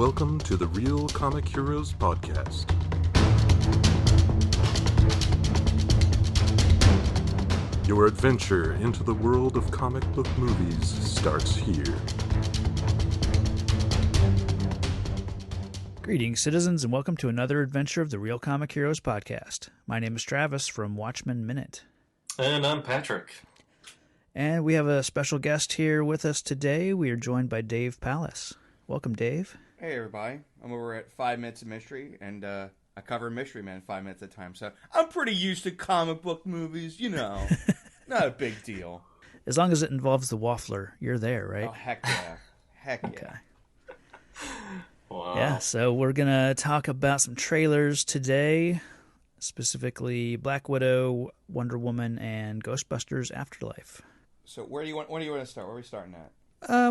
Welcome to the Real Comic Heroes Podcast. Your adventure into the world of comic book movies starts here. Greetings, citizens, and welcome to another adventure of the Real Comic Heroes Podcast. My name is Travis from Watchmen Minute. And I'm Patrick. And we have a special guest here with us today. We are joined by Dave Pallas. Welcome, Dave. Hey, everybody. I'm over at 5 Minutes of Mystery, and I cover Mystery Man 5 minutes at a time, so I'm pretty used to comic book movies, you know. Not a big deal. As long as it involves the waffler, you're there, right? Oh, heck yeah. Heck Okay. yeah. Wow. Yeah, so we're going to talk about some trailers today, specifically Black Widow, Wonder Woman, and Ghostbusters Afterlife. So where do you want to start? Where are we starting at?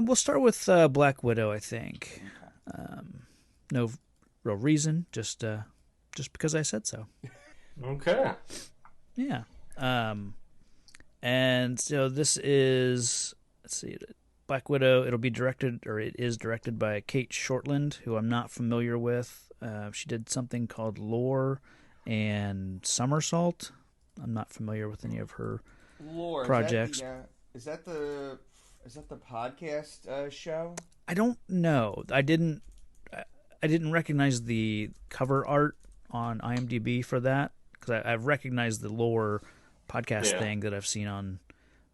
We'll start with Black Widow, I think. Okay. No real reason, just because I said so. Okay. Yeah. And so this is, let's see, Black Widow. It is directed by Kate Shortland, who I'm not familiar with. She did something called Lore and Somersault. I'm not familiar with any of her Lore, projects. Is that the podcast show? I don't know. I didn't recognize the cover art on IMDb for that, because I've recognized the Lore podcast thing that I've seen on,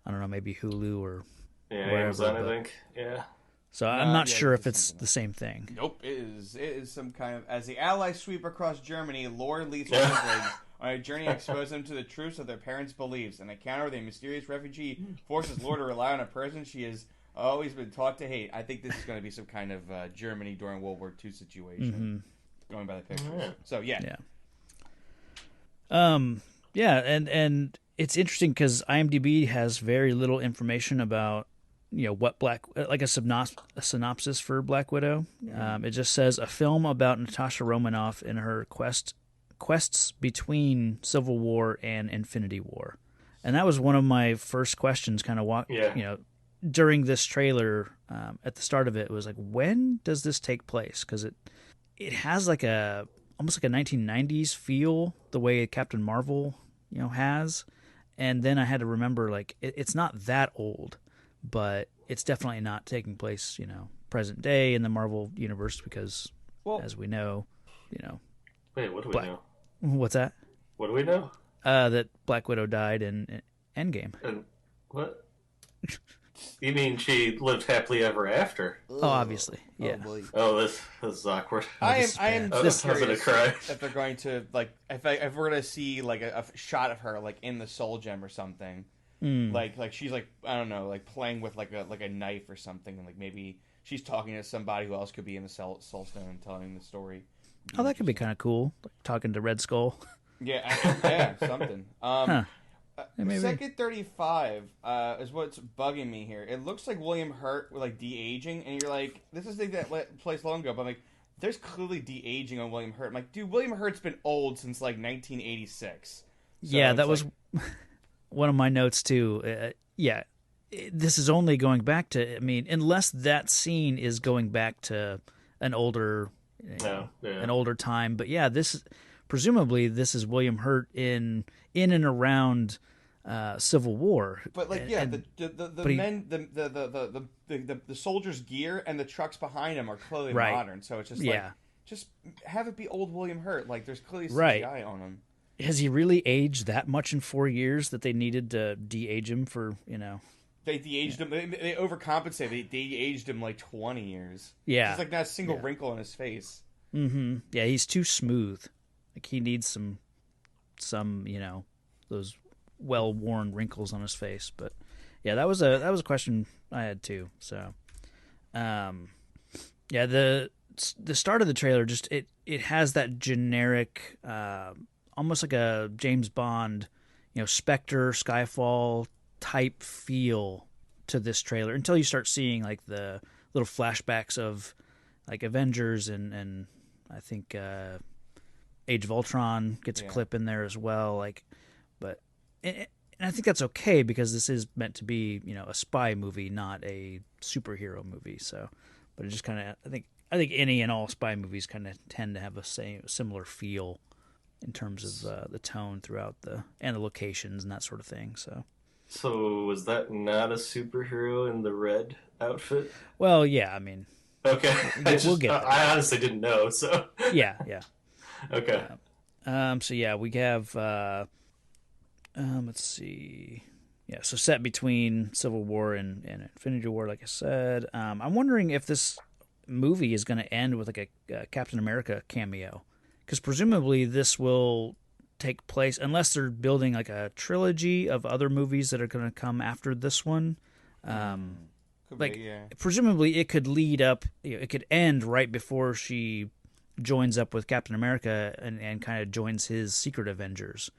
I don't know, maybe Hulu or wherever. Amazon, I think. Yeah. So I'm not sure if it's the same thing. Nope, it is some kind of... As the Allies sweep across Germany, Lore leads Wolverine on a journey to expose them to the truths of their parents' beliefs. An encounter with a mysterious refugee forces Lore to rely on a person she has always been taught to hate. I think this is going to be some kind of Germany during World War II situation, going by the pictures. Yeah. So, yeah. And it's interesting because IMDb has very little information about, what like a synopsis for Black Widow. It just says a film about Natasha Romanoff and her quests between Civil War and Infinity War. And that was one of my first questions during this trailer. At the start of it was like, when does this take place? Because it has like almost like a 1990s feel, the way Captain Marvel has. And then I had to remember, like, it's not that old, but it's definitely not taking place, present day in the Marvel universe because, as we know, Wait, what do we know? What's that? What do we know? That Black Widow died in Endgame. And what? You mean she lived happily ever after? Oh, obviously, yeah. Oh, this is awkward. I am just I'm gonna curious cry. if they're going to, like, if we're going to see, like, a shot of her, like, in the Soul Gem or something. Like she's, like, I don't know, like, playing with, like a knife or something, and, like, maybe she's talking to somebody who else could be in the Soul Stone and telling the story. Oh, that could be kind of cool, like talking to Red Skull. Yeah, something. Maybe. Second 35 is what's bugging me here. It looks like William Hurt with, like, de-aging, and you're like, this is the thing that plays long ago, but I'm like, there's clearly de-aging on William Hurt. I'm like, dude, William Hurt's been old since, like, 1986. So yeah, that was one of my notes too. This is only going back to, unless that scene is going back to an older, an older time. But yeah, presumably this is William Hurt in and around Civil War. But, like, the soldiers' gear and the trucks behind him are clearly modern. So it's just like, just have it be old William Hurt. Like, there's clearly CGI on him. Has he really aged that much in 4 years that they needed to de-age him for, They de-aged him. They overcompensated. They de-aged him like 20 years. Yeah. There's, like, not a single wrinkle in his face. Mm-hmm. Yeah, he's too smooth. Like, he needs some those well-worn wrinkles on his face. But yeah, that was a question I had too. So, the start of the trailer just it has that generic, almost like a James Bond, Spectre, Skyfall type feel to this trailer until you start seeing, like, the little flashbacks of, like, Avengers and I think Age of Ultron gets a clip in there as well. Like, but and I think that's okay because this is meant to be, a spy movie, not a superhero movie. So, but it just kind of, I think, I think any and all spy movies kind of tend to have a similar feel in terms of the tone throughout and the locations and that sort of thing. So was that not a superhero in the red outfit? Well, yeah, I mean, Okay, we'll get there. I honestly didn't know. So Yeah. okay. So yeah, we have. Let's see. Yeah, so set between Civil War and Infinity War, like I said. I'm wondering if this movie is going to end with like a Captain America cameo, because presumably this will take place unless they're building like a trilogy of other movies that are going to come after this one. Presumably it could lead up. It could end right before she joins up with Captain America and kind of joins his Secret Avengers.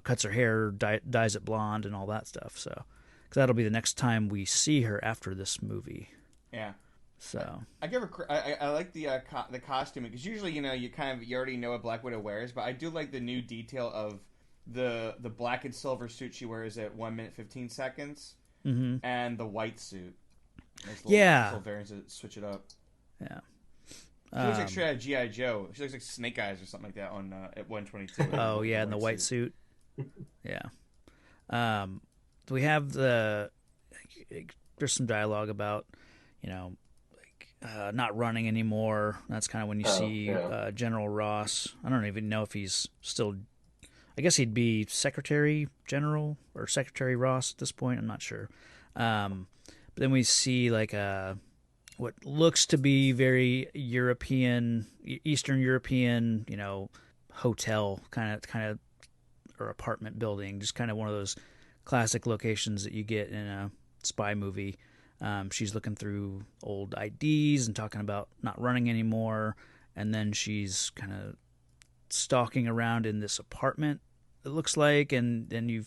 Cuts her hair, dyes it blonde, and all that stuff. So, because that'll be the next time we see her after this movie. Yeah. So I give her. I like the costume, because usually you already know what Black Widow wears, but I do like the new detail of the black and silver suit she wears at 1 minute 15 seconds, and the white suit. Little variants that switch it up. Yeah. She looks like straight out of G.I. Joe. She looks like Snake Eyes or something like that on at 122. Oh yeah, in the white suit. Yeah. We have there's some dialogue about not running anymore. That's kind of when you see General Ross. I don't even know if he's still. I guess he'd be Secretary General or Secretary Ross at this point. I'm not sure. But then we see like what looks to be very European, Eastern European, hotel kind of or apartment building, just kind of one of those classic locations that you get in a spy movie. She's looking through old IDs and talking about not running anymore, and then she's kind of stalking around in this apartment, it looks like, and then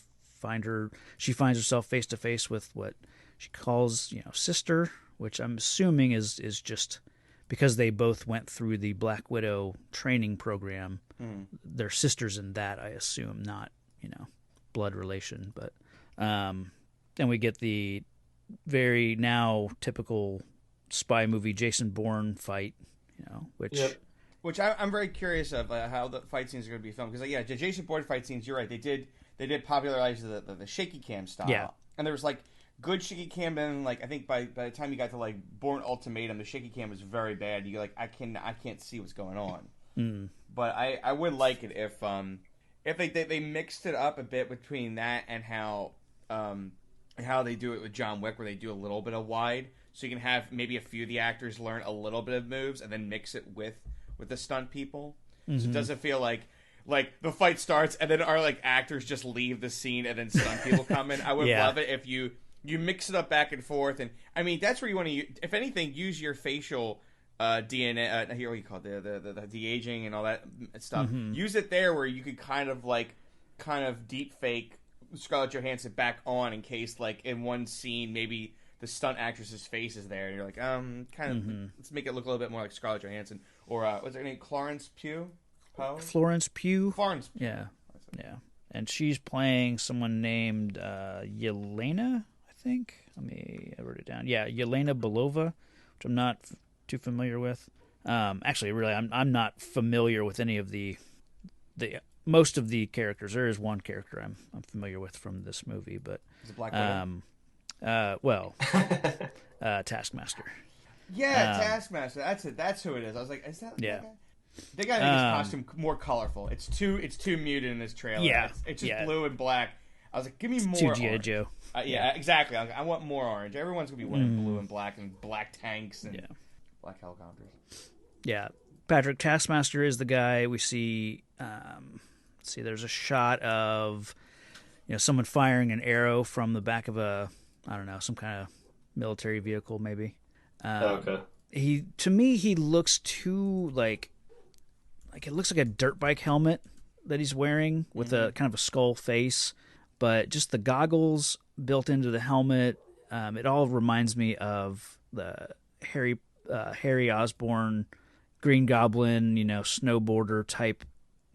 she finds herself face to face with what she calls, sister, which I'm assuming is just because they both went through the Black Widow training program. They're sisters in that, I assume, not, blood relation. But then we get the very now typical spy movie Jason Bourne fight, which... Yep. Which I'm very curious of how the fight scenes are going to be filmed. Because, the Jason Bourne fight scenes, you're right, they did popularize the shaky cam style. Yeah. And there was, good shaky cam, and I think by the time you got to Bourne Ultimatum, the shaky cam was very bad. You're I can't see what's going on. But I would like it if they mixed it up a bit between that and how they do it with John Wick, where they do a little bit of wide, so you can have maybe a few of the actors learn a little bit of moves and then mix it with the stunt people. So it doesn't feel like the fight starts and then our actors just leave the scene and then stunt people come in. I would love it if you mix it up back and forth, and I mean that's where you want to, if anything, use your facial DNA. Here, what you call it, the de-aging and all that stuff. Use it there where you could kind of deep fake Scarlett Johansson back on in case in one scene maybe the stunt actress's face is there and you're let's make it look a little bit more like Scarlett Johansson, or what's her name, Florence Pugh. Florence Pugh. Florence. Yeah. And she's playing someone named Yelena, I think. I wrote it down. Yeah, Yelena Belova, which I'm not too familiar with. Actually, really, I'm not familiar with any of the most of the characters. There is one character I'm familiar with from this movie, but is it Black Widow? Taskmaster. Yeah, Taskmaster. That's it. That's who it is. I was like, is that? Yeah. They got to make his costume more colorful. It's too muted in this trailer. Yeah, it's just blue and black. I was like, give me more. Too G.I. Joe. Exactly. I want more orange. Everyone's gonna be wearing blue and black tanks and black helicopters. Yeah, Patrick Taskmaster is the guy we see. Let's see, there's a shot of someone firing an arrow from the back of some kind of military vehicle, maybe. Okay. He looks too like it looks like a dirt bike helmet that he's wearing with a kind of a skull face, but just the goggles built into the helmet, it all reminds me of the Harry Osborn Green Goblin, snowboarder type,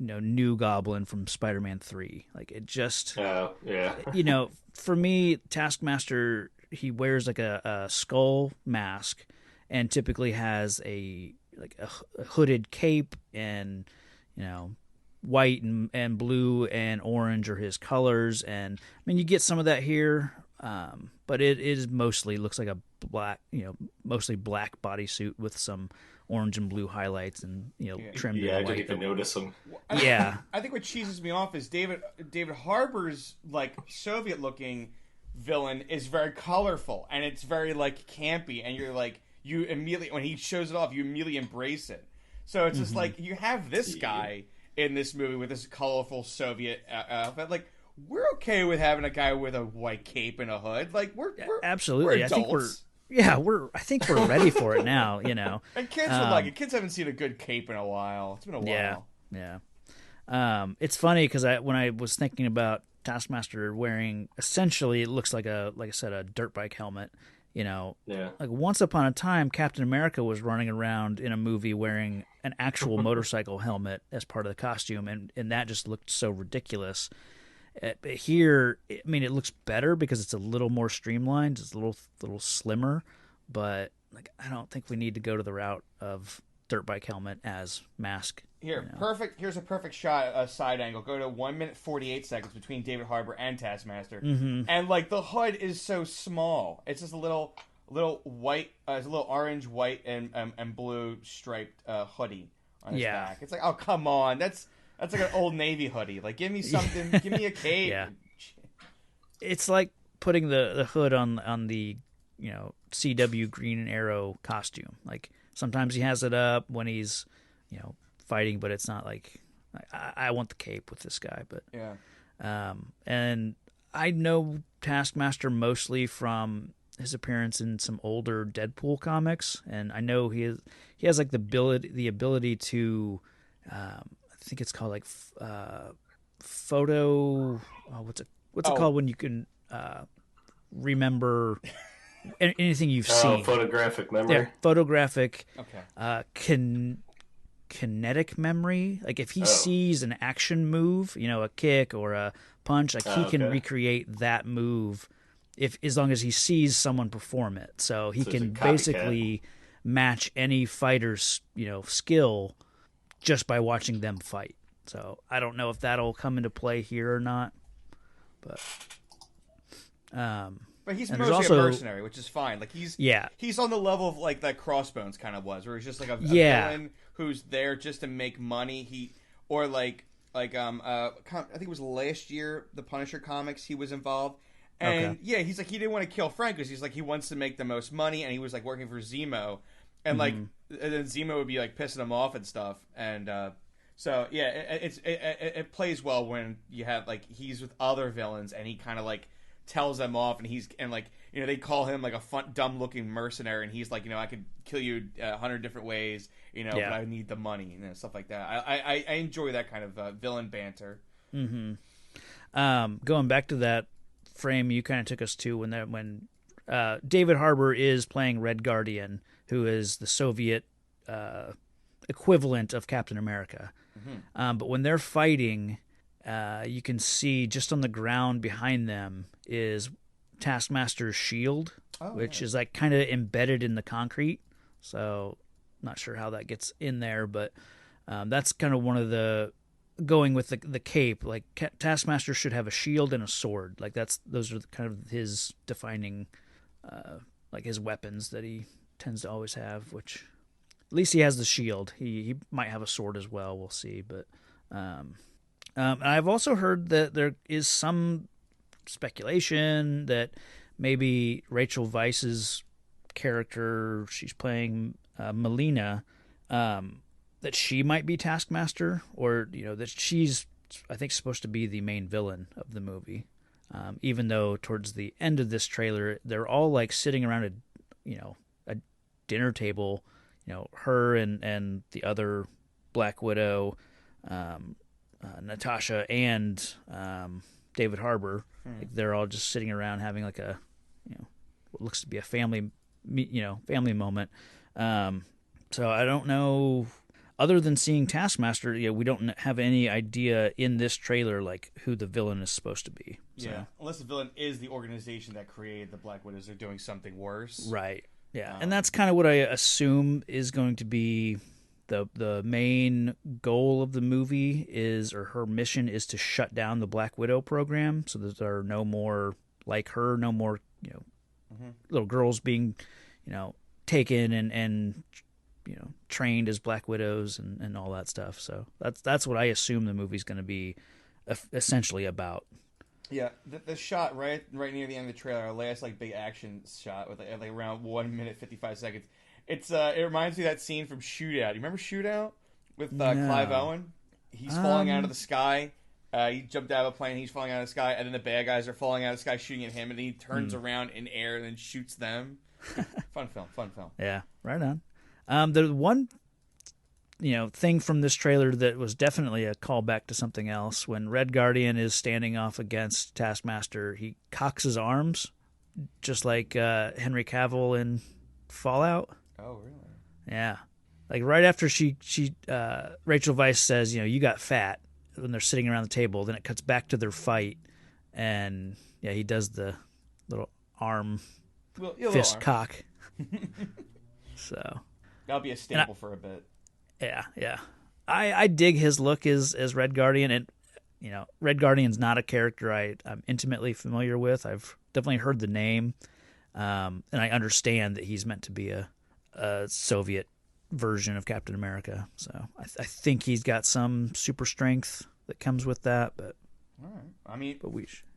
new Goblin from Spider-Man 3. It just for me, Taskmaster, he wears a skull mask, and typically has a hooded cape, and white and blue and orange are his colors. And I mean, you get some of that here, but it is mostly looks like a black, mostly black bodysuit with some orange and blue highlights, and trimmed in I white. didn't even notice them. Yeah, I think what cheeses me off is David Harbour's like Soviet looking villain is very colorful, and it's very like campy, and you're like, you immediately, when he shows it off, you immediately embrace it. So it's just like, you have this guy in this movie with this colorful Soviet outfit. Like, we're okay with having a guy with a white cape and a hood. Like, we're absolutely. We're adults. I think we're ready for it now. And kids would like it. Kids haven't seen a good cape in a while. It's been a while. Yeah. It's funny because when I was thinking about Taskmaster wearing, essentially it looks like I said, a dirt bike helmet. Like once upon a time, Captain America was running around in a movie wearing an actual motorcycle helmet as part of the costume, and that just looked so ridiculous. But here, I mean, it looks better because it's a little more streamlined, it's a little slimmer, but like I don't think we need to go to the route of dirt bike helmet as mask. Perfect. Here's a perfect shot, a side angle. Go to 1 minute 48 seconds between David Harbour and Taskmaster, and like the hood is so small. It's just a little white, it's a little orange, white, and blue striped hoodie on his back. It's like, oh come on, that's like an Old Navy hoodie. Like, give me something, give me a cape. Yeah. It's like putting the hood on the CW Green Arrow costume. Like sometimes he has it up when he's fighting, but it's not like I want the cape with this guy. But and I know Taskmaster mostly from his appearance in some older Deadpool comics, and I know he has like the ability to I think it's called like photo. What's it called when you can remember anything you've seen? Photographic memory. Yeah, photographic. Okay. Kinetic memory. Like if he sees an action move, a kick or a punch, like he can recreate that move as long as he sees someone perform it. So he can basically match any fighter's skill just by watching them fight. So I don't know if that'll come into play here or not, but he's mostly a mercenary, which is fine. Like he's on the level of like that Crossbones kind of was, where he's just like a villain who's there just to make money. I think it was last year, the Punisher comics, he was involved. And he's like, he didn't want to kill Frank because he's like, he wants to make the most money, and he was like working for Zemo, and and then Zemo would be like pissing him off and stuff, and it plays well when you have like he's with other villains and he kind of like tells them off, and they call him like a fun, dumb looking mercenary, and he's like, I could kill you 100 different ways, but I need the money and stuff like that. I enjoy that kind of villain banter. Going back to that frame you kind of took us to when David Harbour is playing Red Guardian, who is the Soviet equivalent of Captain America. But when they're fighting, you can see just on the ground behind them is Taskmaster's shield, which is like kind of embedded in the concrete. So not sure how that gets in there, but that's kind of one of the going with the cape. Like Taskmaster should have a shield and a sword. Like those are kind of his defining, like his weapons that he tends to always have. Which at least he has the shield. He might have a sword as well. We'll see. But I've also heard that there is some speculation that maybe Rachel Weisz's character, she's playing Melina, that she might be Taskmaster, or that she's, I think, supposed to be the main villain of the movie. Even though towards the end of this trailer, they're all like sitting around a dinner table, her and the other Black Widow, Natasha and David Harbour. Like they're all just sitting around having like a what looks to be a family moment. So I don't know. Other than seeing Taskmaster, we don't have any idea in this trailer like who the villain is supposed to be. So. Yeah, unless the villain is the organization that created the Black Widows, they're doing something worse. Right. Yeah, and that's kind of what I assume is going to be the main goal of the movie is, or her mission is to shut down the Black Widow program, so that there are no more like her, no more little girls being taken and trained as Black Widows and all that stuff. So that's what I assume the movie's going to be essentially about. Yeah, the shot right near the end of the trailer, our last like big action shot with like around 1 minute 55 seconds. It reminds me of that scene from Shootout. You remember Shootout with Clive Owen? He's falling out of the sky. He jumped out of a plane. He's falling out of the sky, and then the bad guys are falling out of the sky, shooting at him, and he turns around in air and then shoots them. Fun film. Yeah, right on. The one thing from this trailer that was definitely a callback to something else, when Red Guardian is standing off against Taskmaster, he cocks his arms just like Henry Cavill in Fallout. Oh, really? Yeah. Like right after she Rachel Weisz says, you got fat, when they're sitting around the table, then it cuts back to their fight, and he does the little arm fist cock. So that'll be a staple for a bit. Yeah. I dig his look as Red Guardian, and Red Guardian's not a character I'm intimately familiar with. I've definitely heard the name, and I understand that he's meant to be a Soviet version of Captain America. So I think he's got some super strength that comes with that. But all right, I mean,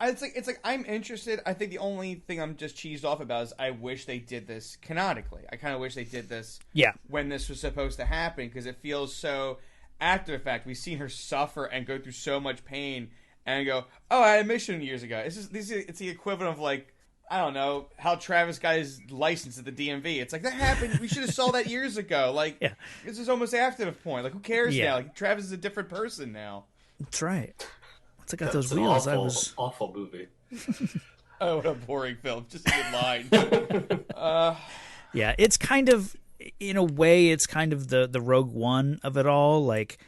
it's like I'm interested. I think the only thing I'm just cheesed off about is I wish they did this canonically. I kind of wish they did this when this was supposed to happen, because it feels so after the fact. We've seen her suffer and go through so much pain and go, oh, I had a mission years ago. It's the equivalent of like, I don't know, how Travis got his license at the DMV. It's like, that happened. We should have saw that years ago. Like, this is almost after the point. Like, who cares now? Like, Travis is a different person now. That's right. Once I got those wheels, awful movie. Oh, what a boring film. Just a good line. Yeah, it's kind of, in a way, it's kind of the Rogue One of it all. Like,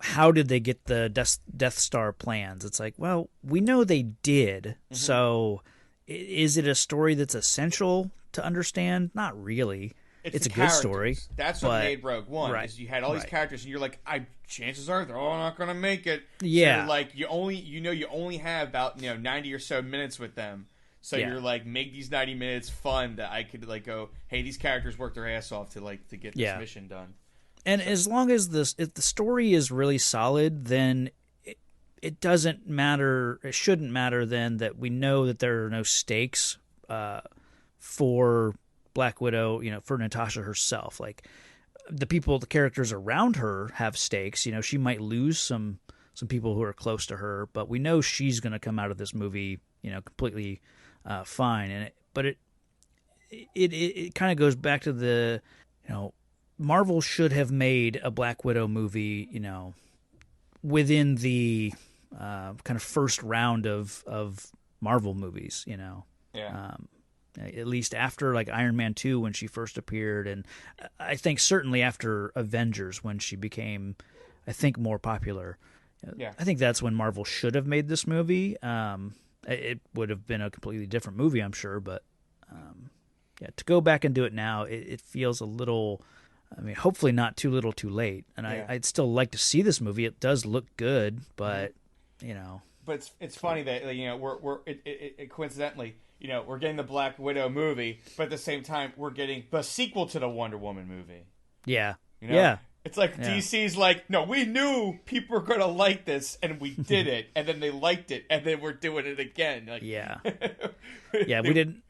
how did they get the Death Star plans? It's like, well, we know they did, so... Is it a story that's essential to understand? Not really. It's a good story. That's what made Rogue One. Right, is you had all these characters, and you're like, chances are they're all not going to make it. Yeah. So like you only have about 90 or so minutes with them. So you're like, make these 90 minutes fun that I could like go, hey, these characters worked their ass off to get this mission done. And as long as if the story is really solid, then it doesn't matter. It shouldn't matter then that we know that there are no stakes for Black Widow, for Natasha herself. Like the characters around her have stakes. She might lose some people who are close to her, but we know she's going to come out of this movie, completely fine. And it kind of goes back to the, Marvel should have made a Black Widow movie, within the kind of first round of Marvel movies, at least after like Iron Man 2 when she first appeared, and I think certainly after Avengers when she became, I think, more popular. Yeah, I think that's when Marvel should have made this movie. It would have been a completely different movie, I'm sure, but to go back and do it now, it feels a little. I mean, hopefully not too little, too late. And I'd still like to see this movie. It does look good, but But it's funny that we're coincidentally we're getting the Black Widow movie, but at the same time we're getting the sequel to the Wonder Woman movie. Yeah. It's like DC's like, no, we knew people were going to like this, and we did it, and then they liked it, and then we're doing it again. Like, we didn't.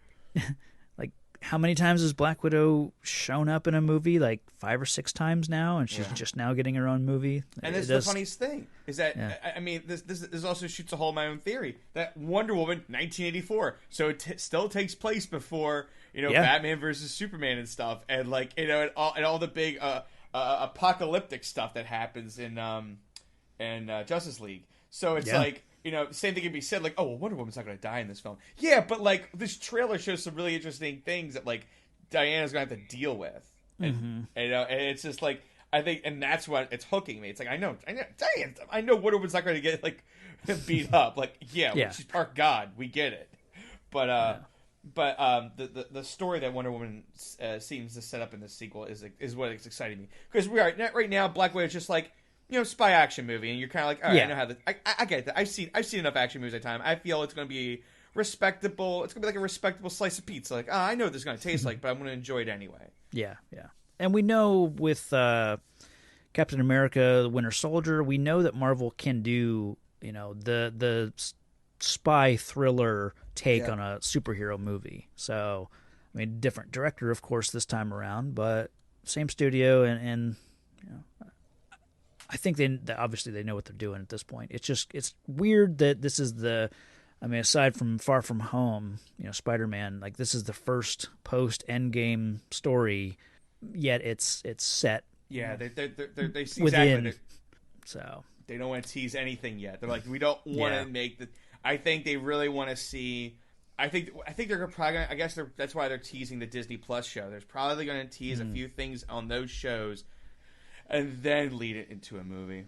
How many times has Black Widow shown up in a movie? Like 5 or 6 times now, and she's just now getting her own movie. And this is the funniest thing is that I mean, this also shoots a hole in my own theory that Wonder Woman 1984, so it still takes place before Batman versus Superman and stuff, and like and all the big apocalyptic stuff that happens in Justice League. So it's like. Same thing can be said, like, oh, well, Wonder Woman's not going to die in this film. Yeah, but, like, this trailer shows some really interesting things that, like, Diana's going to have to deal with. And, and it's just, like, I think, and that's what, it's hooking me. It's like, I know Wonder Woman's not going to get, like, beat up. Like, well, she's part God. We get it. But the story that Wonder Woman seems to set up in this sequel is what is exciting me, because we are right now Black Widow is just like, spy action movie, and you're kind of like, all right, I know how this. I get that. I've seen enough action movies at time. I feel it's going to be respectable. It's going to be like a respectable slice of pizza. Like, I know what this is going to taste like, but I'm going to enjoy it anyway. Yeah. And we know with Captain America, the Winter Soldier, we know that Marvel can do, the spy thriller take on a superhero movie. So, I mean, different director, of course, this time around, but same studio, and I think they obviously they know what they're doing at this point. It's weird that this is aside from Far From Home, Spider-Man, like this is the first post Endgame story, yet it's set. Yeah, they see within. Exactly. So they don't want to tease anything yet. They're like, we don't want to make the. I think they really want to see. I think they're probably going to. I guess that's why they're teasing the Disney Plus show. There's probably going to tease a few things on those shows, and then lead it into a movie.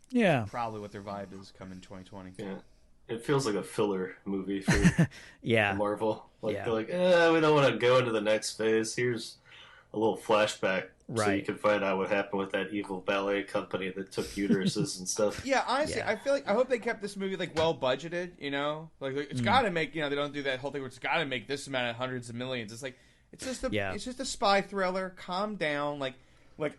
Yeah, probably what their vibe is coming 2020. Yeah, it feels like a filler movie for Marvel. Like they're like, we don't want to go into the next phase. Here's a little flashback. Right. So you can find out what happened with that evil ballet company that took uteruses and stuff. Yeah, honestly, I feel like I hope they kept this movie like well budgeted. Like it's got to make. They don't do that whole thing where it's got to make this amount of hundreds of millions. It's like it's just a spy thriller. Calm down. Like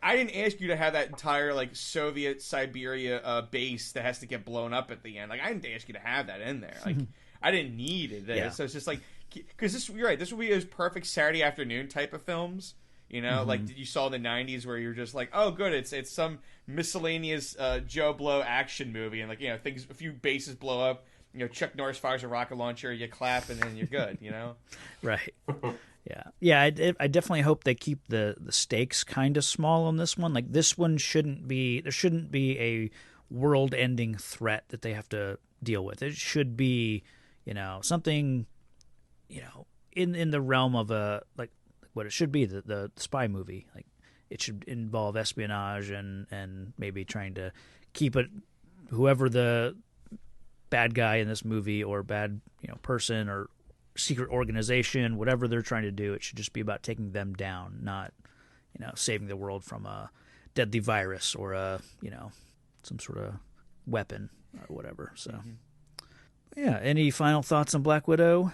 I didn't ask you to have that entire like Soviet Siberia base that has to get blown up at the end. Like I didn't ask you to have that in there. Like I didn't need it. Yeah. So it's just like because you're right. This would be those perfect Saturday afternoon type of films. Like you saw in the 90s where you're just like, oh, good, it's some miscellaneous Joe Blow action movie, and like things, a few bases blow up, Chuck Norris fires a rocket launcher, you clap, and then you're good, Right. Yeah. I definitely hope they keep the stakes kind of small on this one. Like this one there shouldn't be a world-ending threat that they have to deal with. It should be, something, in the realm of what it should be, the spy movie. Like it should involve espionage and maybe trying to keep it, whoever the bad guy in this movie or bad person or secret organization, whatever they're trying to do, it should just be about taking them down, not saving the world from a deadly virus or some sort of weapon or whatever. So any final thoughts on Black Widow?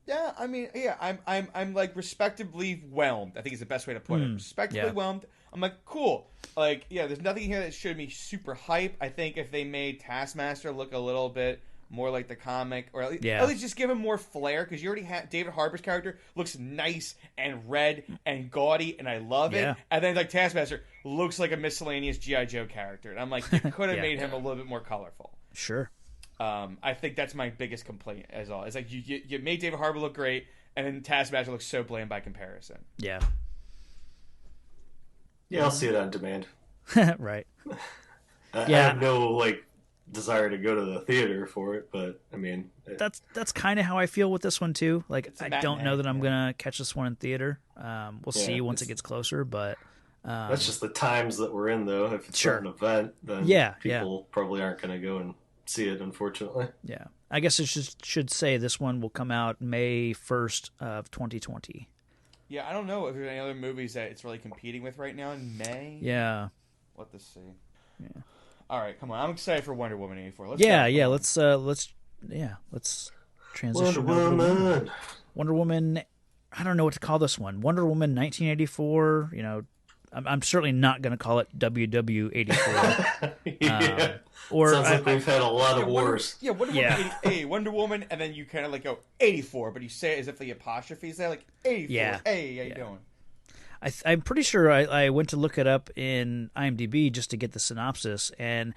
Yeah, I mean, I'm like respectively whelmed. I think is the best way to put it. Respectively whelmed. I'm like, cool. Like, there's nothing here that should be super hype. I think if they made Taskmaster look a little bit more like the comic, or at least just give him more flair, because you already have David Harbour's character looks nice and red and gaudy, and I love it. And then like Taskmaster looks like a miscellaneous G.I. Joe character, and I'm like, you could have made him a little bit more colorful. Sure. I think that's my biggest complaint as all. It's like you made David Harbour look great, and then Taskmaster looks so bland by comparison. Yeah. Yeah, I'll see it on demand. Right. I have no desire to go to the theater for it, but I mean, that's kind of how I feel with this one too. Like I don't know that I'm gonna catch this one in theater. We'll see once it gets closer, but that's just the times that we're in, though. If it's not an event, then people probably aren't going to go and see it, unfortunately. Yeah. I guess it should say this one will come out May 1st of 2020. Yeah, I don't know if there's any other movies that it's really competing with right now in May. Yeah. Let us see. Yeah. All right, come on. I'm excited for Wonder Woman 84. Let's transition. Wonder Woman. I don't know what to call this one. Wonder Woman 1984. I'm certainly not going to call it WW84. Or sounds like we've had a lot of wars. Wonder Woman, Wonder Woman, and then you kind of go 84, but you say it as if the apostrophe is there, like 84. Yeah. Hey, how you doing? I'm pretty sure I went to look it up in IMDb just to get the synopsis, and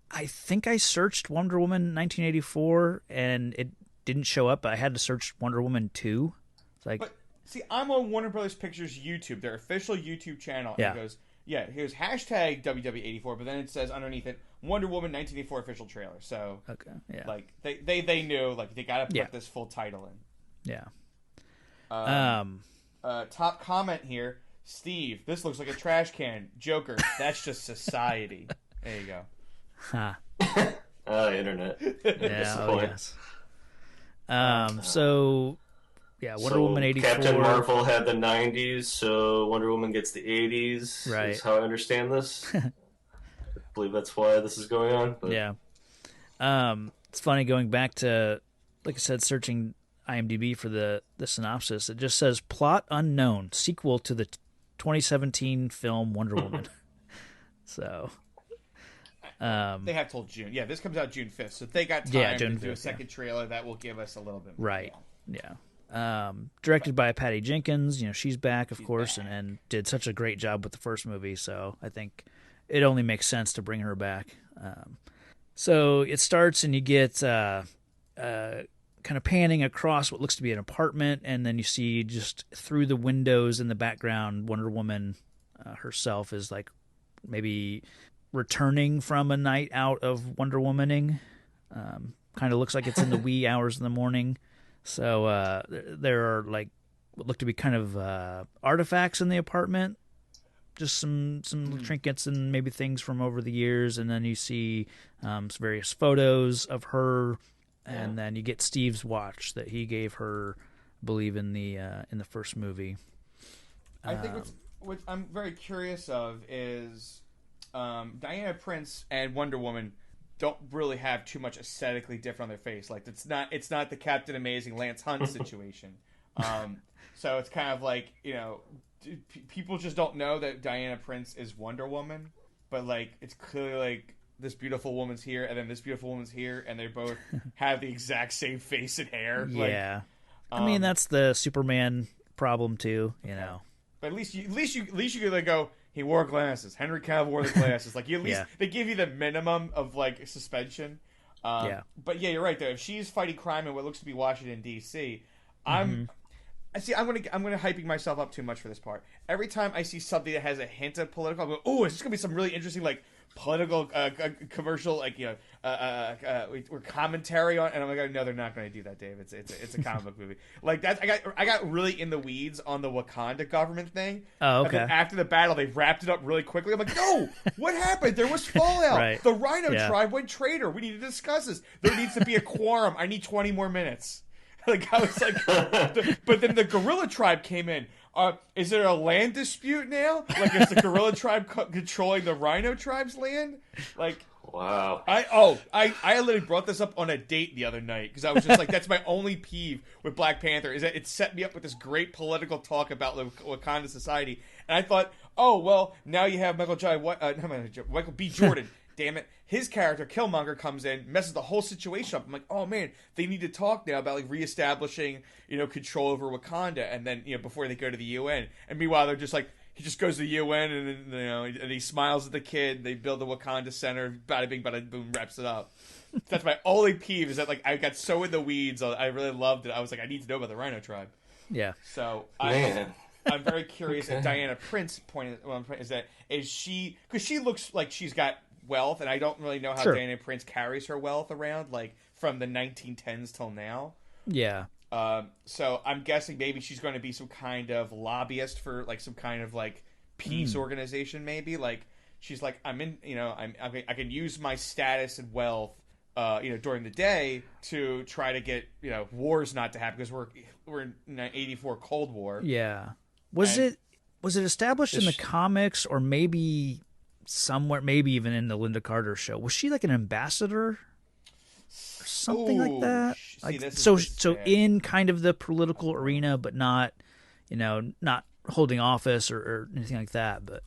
I think I searched Wonder Woman 1984, and it didn't show up. I had to search Wonder Woman 2. It's like... See, I'm on Warner Brothers Pictures YouTube, their official YouTube channel, and it goes, here's hashtag WW84, but then it says underneath it, Wonder Woman 1984 official trailer. So, they knew, they got to put this full title in. Yeah. Top comment here, Steve, this looks like a trash can. Joker, that's just society. There you go. Internet. Yeah, yes. So... Yeah, Wonder Woman 84. Captain Marvel had the 90s, so Wonder Woman gets the 80s. Right. Is how I understand this. I believe that's why this is going on. But... Yeah. It's funny going back to, like I said, searching IMDb for the synopsis. It just says plot unknown, sequel to the 2017 film Wonder Woman. So they have till June. Yeah, this comes out June 5th, so they got time to do a second trailer that will give us a little bit more. Right. Yeah. Directed by Patty Jenkins. She's back, of course, back. And did such a great job with the first movie. So I think it only makes sense to bring her back. So it starts, and you get kind of panning across what looks to be an apartment, and then you see just through the windows in the background, Wonder Woman herself is like maybe returning from a night out of Wonder Womaning. Kind of looks like it's in the wee hours of the morning. So there are like what look to be kind of artifacts in the apartment, just some trinkets and maybe things from over the years, and then you see some various photos of her, and then you get Steve's watch that he gave her, I believe, in the first movie. I think what I'm very curious of is Diana Prince and Wonder Woman don't really have too much aesthetically different on their face. Like it's not the Captain Amazing Lance Hunt situation. So it's kind of like, people just don't know that Diana Prince is Wonder Woman, but like it's clearly like this beautiful woman's here and then this beautiful woman's here, and they both have the exact same face and hair. Yeah, I mean that's the Superman problem too, But at least you could like go, he wore glasses. Henry Cavill wore the glasses. Like at least they give you the minimum of like suspension. But yeah, you're right though. If she's fighting crime in what looks to be Washington D.C., I'm gonna hyping myself up too much for this part. Every time I see something that has a hint of political, I go, "Oh, is this gonna be some really interesting like political commercial like or commentary on?" And I'm like, "No, they're not gonna do that, Dave. It's a comic book movie like that." I got really in the weeds on the Wakanda government thing. Oh, okay. And then after the battle, they wrapped it up really quickly. I'm like, "No, what happened? There was fallout. Right. The Rhino tribe went traitor. We need to discuss this. There needs to be a quorum. I need 20 more minutes." Like I was like, but then the Gorilla Tribe came in. Is there a land dispute now? Like, is the Gorilla Tribe controlling the Rhino Tribe's land? Like, wow. I literally brought this up on a date the other night because I was just like, that's my only peeve with Black Panther is that it set me up with this great political talk about Wakanda society, and I thought, oh well, now you have Michael B. Jordan. Damn it. His character, Killmonger, comes in, messes the whole situation up. I'm like, oh man, they need to talk now about like reestablishing, control over Wakanda, and then before they go to the UN. And meanwhile, they're just like, he just goes to the UN, and then and he smiles at the kid. They build the Wakanda Center, bada bing, bada boom, wraps it up. That's my only peeve is that like I got so in the weeds. I really loved it. I was like, I need to know about the Rhino Tribe. Yeah. So man. I'm very curious. At Diana Prince's point is she because she looks like she's got wealth, and I don't really know how Diana Prince carries her wealth around, like from the 1910s till now. Yeah. So I'm guessing maybe she's going to be some kind of lobbyist for like some kind of like peace organization. Maybe like she's like I can use my status and wealth, during the day to try to get wars not to happen because we're in 84 Cold War. Yeah. Was it established in the comics or maybe somewhere, maybe even in the Linda Carter show? Was she like an ambassador or something like that? Like, so in kind of the political arena, but not, not holding office or anything like that. But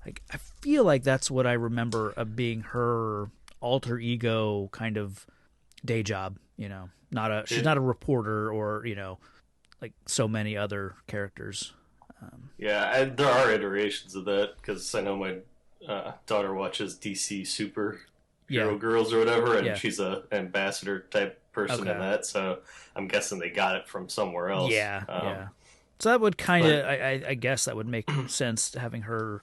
like, I feel like that's what I remember of being her alter ego kind of day job. She's not a reporter or like so many other characters. There are iterations of that because I know my daughter watches DC Superhero Girls or whatever, and she's a ambassador type person in that. So I'm guessing they got it from somewhere else. Yeah. So that would kind of, I guess, that would make sense having her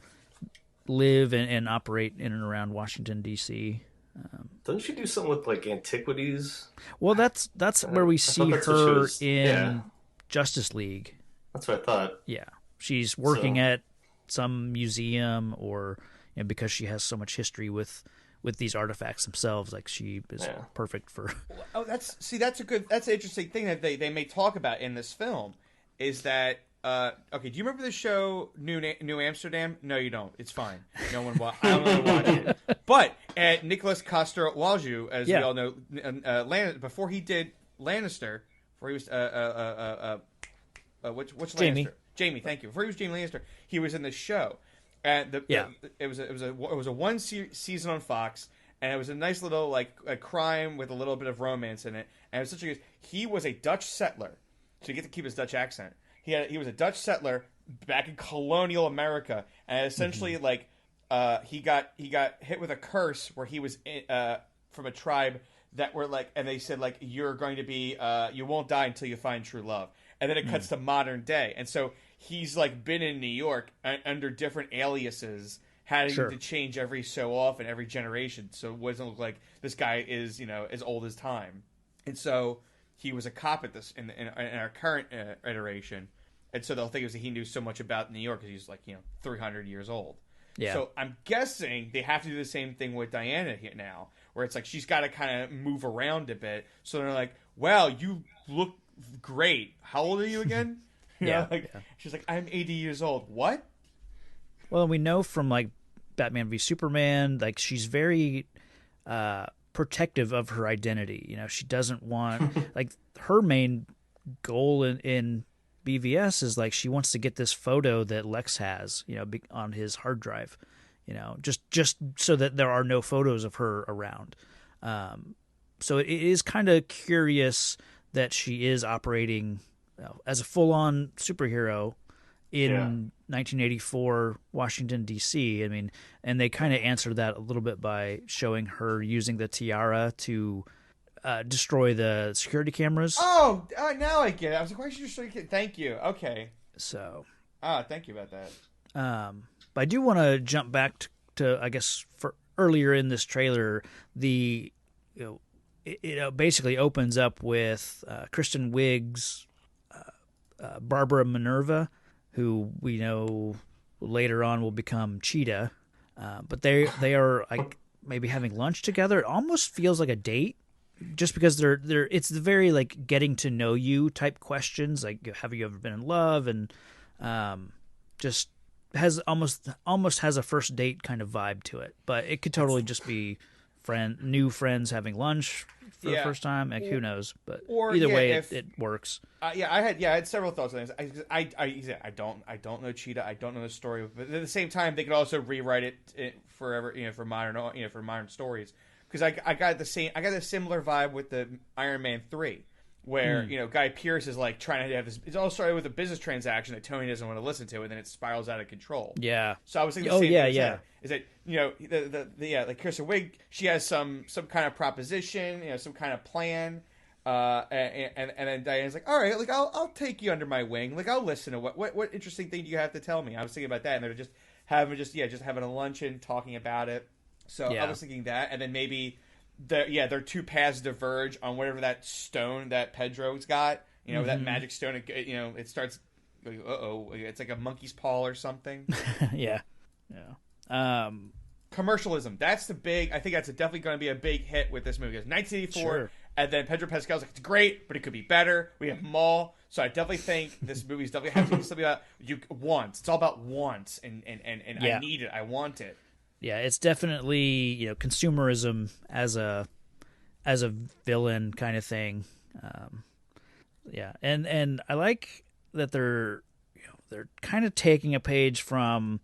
live and operate in and around Washington D.C. Doesn't she do something with like antiquities? Well, that's where we see her in Justice League. That's what I thought. Yeah, she's working at some museum, or because she has so much history with with these artifacts themselves. Like she is perfect for. Oh, that's an interesting thing that they may talk about in this film, is that okay? Do you remember the show New Amsterdam? No, you don't. It's fine. No one. I don't want to watch it. But Nicholas Coster-Waldau, as we all know, before he did Lannister, before he was which Jamie. Lannister? Jamie, thank you. Before he was Jamie Lannister, he was in the show, and it was a one season on Fox, and it was a nice little like a crime with a little bit of romance in it, and it was such a he was a Dutch settler, so you get to keep his Dutch accent. He was a Dutch settler back in colonial America, and essentially like he got hit with a curse where he was from a tribe that were like, and they said like you're going to be you won't die until you find true love, and then it cuts to modern day, and so he's like been in New York under different aliases, having to change every so often, every generation, so it doesn't look like this guy is as old as time, and so he was a cop at this in our current iteration, and so they'll think he knew so much about New York because he's like 300 years old. Yeah. So I'm guessing they have to do the same thing with Diana here now, where it's like she's got to kind of move around a bit. So they're like, "Well, you look great. How old are you again?" She's like, "I'm 80 years old." What? Well, we know from like Batman v Superman, like she's very protective of her identity. She doesn't want like her main goal in BVS is like she wants to get this photo that Lex has, on his hard drive, just so that there are no photos of her around. So it is kind of curious that she is operating as a full-on superhero in 1984 Washington, D.C. I mean, and they kind of answered that a little bit by showing her using the tiara to destroy the security cameras. Oh, now I get it. I was like, why should you destroy? Thank you. Okay. So. Thank you about that. But I do want to jump back to I guess for earlier in this trailer, it basically opens up with Kristen Wiig's Barbara Minerva, who we know later on will become Cheetah. But they are like maybe having lunch together. It almost feels like a date. Just because it's the very like getting to know you type questions, like have you ever been in love, and just has almost has a first date kind of vibe to it. But it could totally just be new friends having lunch for the first time. Like, who knows? But either way, it works. I had several thoughts on this. I don't know Cheetah. I don't know the story. But at the same time, they could also rewrite it forever. For modern stories. Because I got the similar vibe with the Iron Man 3, where Guy Pearce is like trying to have this. It all started with a business transaction that Tony doesn't want to listen to, and then it spirals out of control. Yeah. So I was thinking the same thing. Is that like Kristen Wiig, she has some kind of proposition, some kind of plan, and then Diana's like, all right, like I'll take you under my wing, like I'll listen to what interesting thing do you have to tell me. I was thinking about that, and they're just having a luncheon, talking about it. So I was thinking that, and then maybe their two paths diverge on whatever that stone that Pedro's got. That magic stone. It starts. It's like a monkey's paw or something. Yeah. Commercialism. That's the big. I think that's definitely going to be a big hit with this movie. Because 1984, and then Pedro Pascal's like, it's great, but it could be better. We have them all. So I definitely think this movie's definitely has to be something about wants. It's all about wants, and I need it. I want it. Yeah, it's definitely consumerism as a villain kind of thing. And I like that they're kind of taking a page from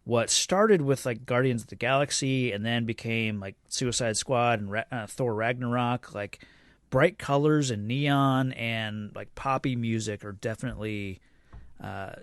what started with like Guardians of the Galaxy and then became like Suicide Squad and Thor Ragnarok. Like bright colors and neon and like poppy music are definitely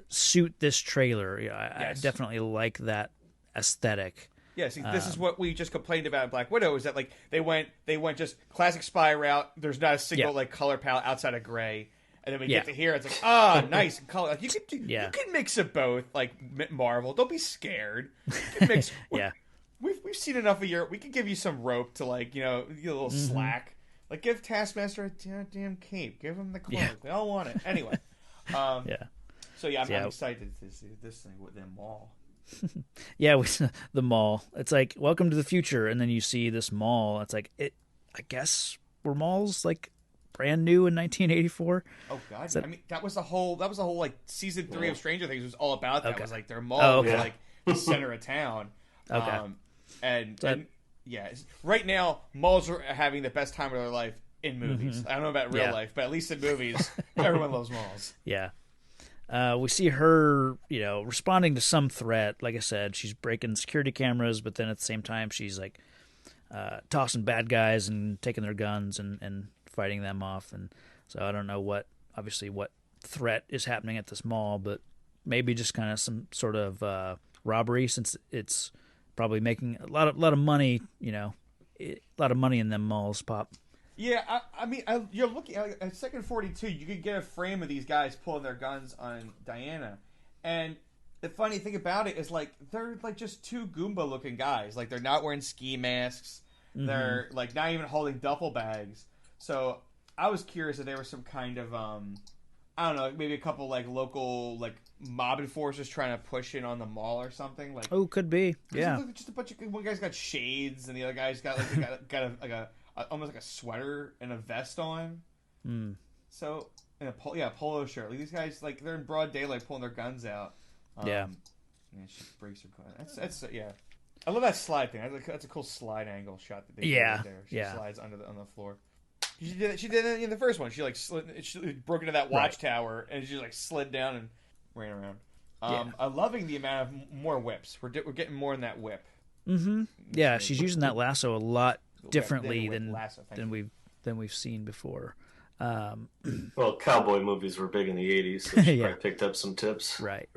suit this trailer. I definitely like that aesthetic. Yeah, see, this is what we just complained about in Black Widow, is that like they went just classic spy route. There's not a single like color palette outside of gray, and then we get to here, it's like nice color. Like, you can mix of both, like Marvel. Don't be scared. You can mix. We've seen enough of we can give you some rope to like give a little slack. Like give Taskmaster a damn cape. Give him the clothes. They all want it anyway. So I'm excited to see this thing with them all. Yeah, the mall. It's like, welcome to the future, and then you see this mall. It's like, I guess were malls like brand new in 1984? Oh God! I mean, that was the whole like season 3 of Stranger Things was all about. That was like their mall Oh, was okay. like the center of town. Okay. And yeah, right now malls are having the best time of their life in movies. I don't know about real life, but at least in movies, everyone loves malls. Yeah. We see her, responding to some threat. Like I said, she's breaking security cameras, but then at the same time, she's like tossing bad guys and taking their guns and fighting them off. And so I don't know what threat is happening at this mall, but maybe just kind of some sort of robbery, since it's probably making a lot of money. A lot of money in them malls, Pop. Yeah, I mean, you're looking at second 42. You could get a frame of these guys pulling their guns on Diana, and the funny thing about it is like they're like just two Goomba-looking guys. Like they're not wearing ski masks. They're like not even holding duffel bags. So I was curious if there was some kind of I don't know, maybe a couple like local like mob enforcers trying to push in on the mall or something. Like, oh, could be, yeah. Just a bunch of one guy's got shades and the other guy's got like got almost like a sweater and a vest on. So and a polo shirt. Like these guys, like they're in broad daylight pulling their guns out. Yeah, she breaks her gun. That's yeah. I love that slide thing. That's a cool slide angle shot that they did right there. She slides on the floor. She did it in the first one. She like she broke into that watchtower and she like slid down and ran around. I'm loving the amount of more whips. We're getting more in that whip. Yeah, she's using that lasso a lot differently than we've seen before. Well, cowboy movies were big in the 80s, so she probably picked up some tips. Right.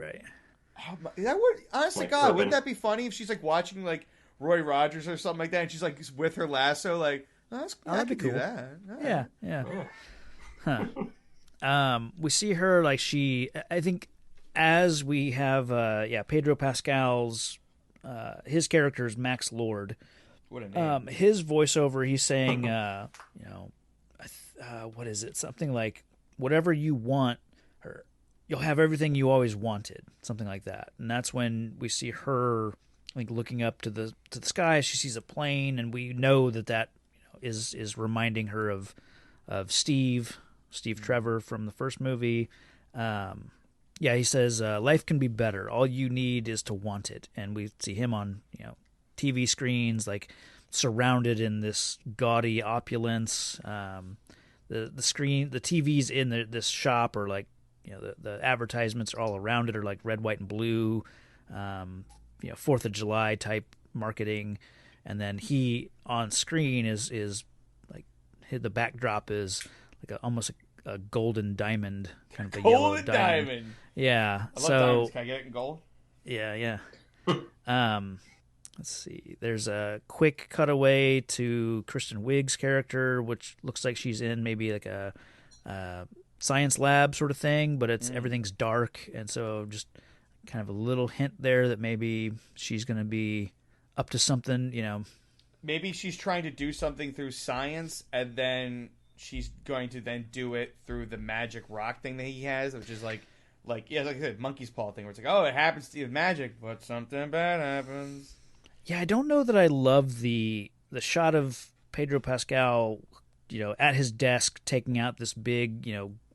That would honestly, Like God, Robin. wouldn't that be funny if she's like watching like Roy Rogers or something like that, and she's like with her lasso, like I that'd be could do cool. that. Yeah. Huh. We see her like I think as we have Pedro Pascal's his character is Max Lord. What a name. His voiceover, he's saying what is it? Something like, whatever you want, or you'll have everything you always wanted. Something like that. And that's when we see her like looking up to the sky. She sees a plane, and we know that is reminding her of Steve Trevor from the first movie. He says life can be better. All you need is to want it. And we see him on TV screens, like surrounded in this gaudy opulence. The screen, the TVs in this shop are like, the advertisements are all around it are like red, white, and blue. 4th of July type marketing, and then he on screen is like the backdrop is like almost a golden diamond, kind of a yellow diamond. Yeah, I love diamonds. Can I get it in gold? Yeah. Let's see. There's a quick cutaway to Kristen Wiig's character, which looks like she's in maybe like a science lab sort of thing, but everything's dark, and so just kind of a little hint there that maybe she's going to be up to something, Maybe she's trying to do something through science, and then she's going to then do it through the magic rock thing that he has, which is like I said, monkey's paw thing, where it's like, oh, it happens to you with magic, but something bad happens. Yeah, I don't know that I love the shot of Pedro Pascal, at his desk taking out this big,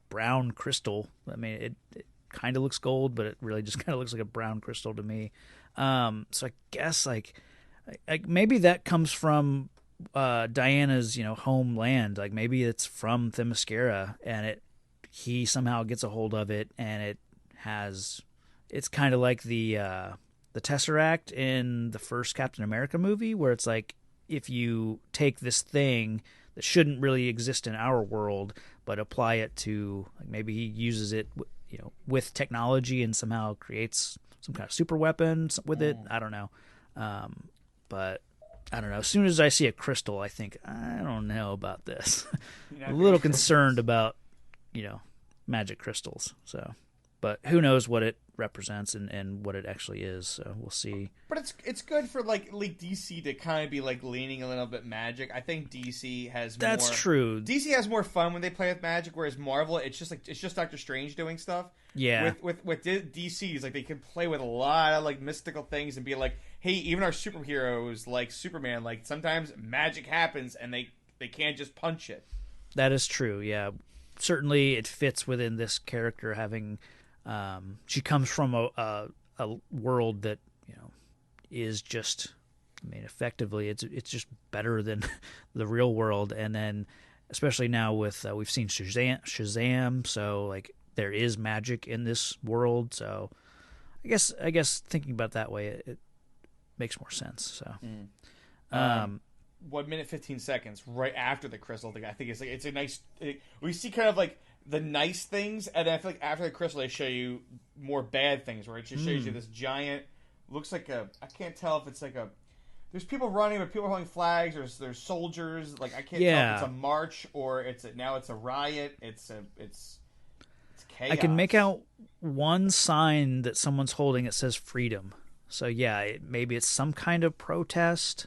brown crystal. I mean, it kind of looks gold, but it really just kind of looks like a brown crystal to me. So I guess like maybe that comes from Diana's, homeland. Like maybe it's from Themyscira, and he somehow gets a hold of it, and it's kind of like the Tesseract in the first Captain America movie, where it's like, if you take this thing that shouldn't really exist in our world, but apply it to, like, maybe he uses it, with technology and somehow creates some kind of super weapon with it. I don't know. But I don't know. As soon as I see a crystal, I think, I don't know about this. I'm a little concerned about, magic crystals. So But who knows what it represents and what it actually is. So we'll see. But it's good for like DC to kind of be like leaning a little bit magic. I think DC has That's more, true. DC has more fun when they play with magic, whereas Marvel it's just Doctor Strange doing stuff. Yeah. With DC's like they can play with a lot of like mystical things and be like, hey, even our superheroes like Superman, like sometimes magic happens and they can't just punch it. That is true. Yeah. Certainly it fits within this character having she comes from a world that, you know, is just, I mean, effectively it's just better than the real world. And then especially now with we've seen Shazam, so like there is magic in this world. So I guess thinking about it that way, it makes more sense. So 1 minute 15 seconds right after the crystal thing, I think it's a nice. We see kind of like the nice things, and then I feel like after the crystal, they show you more bad things, where it just shows you this giant. Looks like I can't tell if it's like a. There's people running, but people are holding flags. There's soldiers. Like I can't tell if it's a march or now it's a riot. It's chaos. I can make out one sign that someone's holding. It says freedom. So yeah, maybe it's some kind of protest.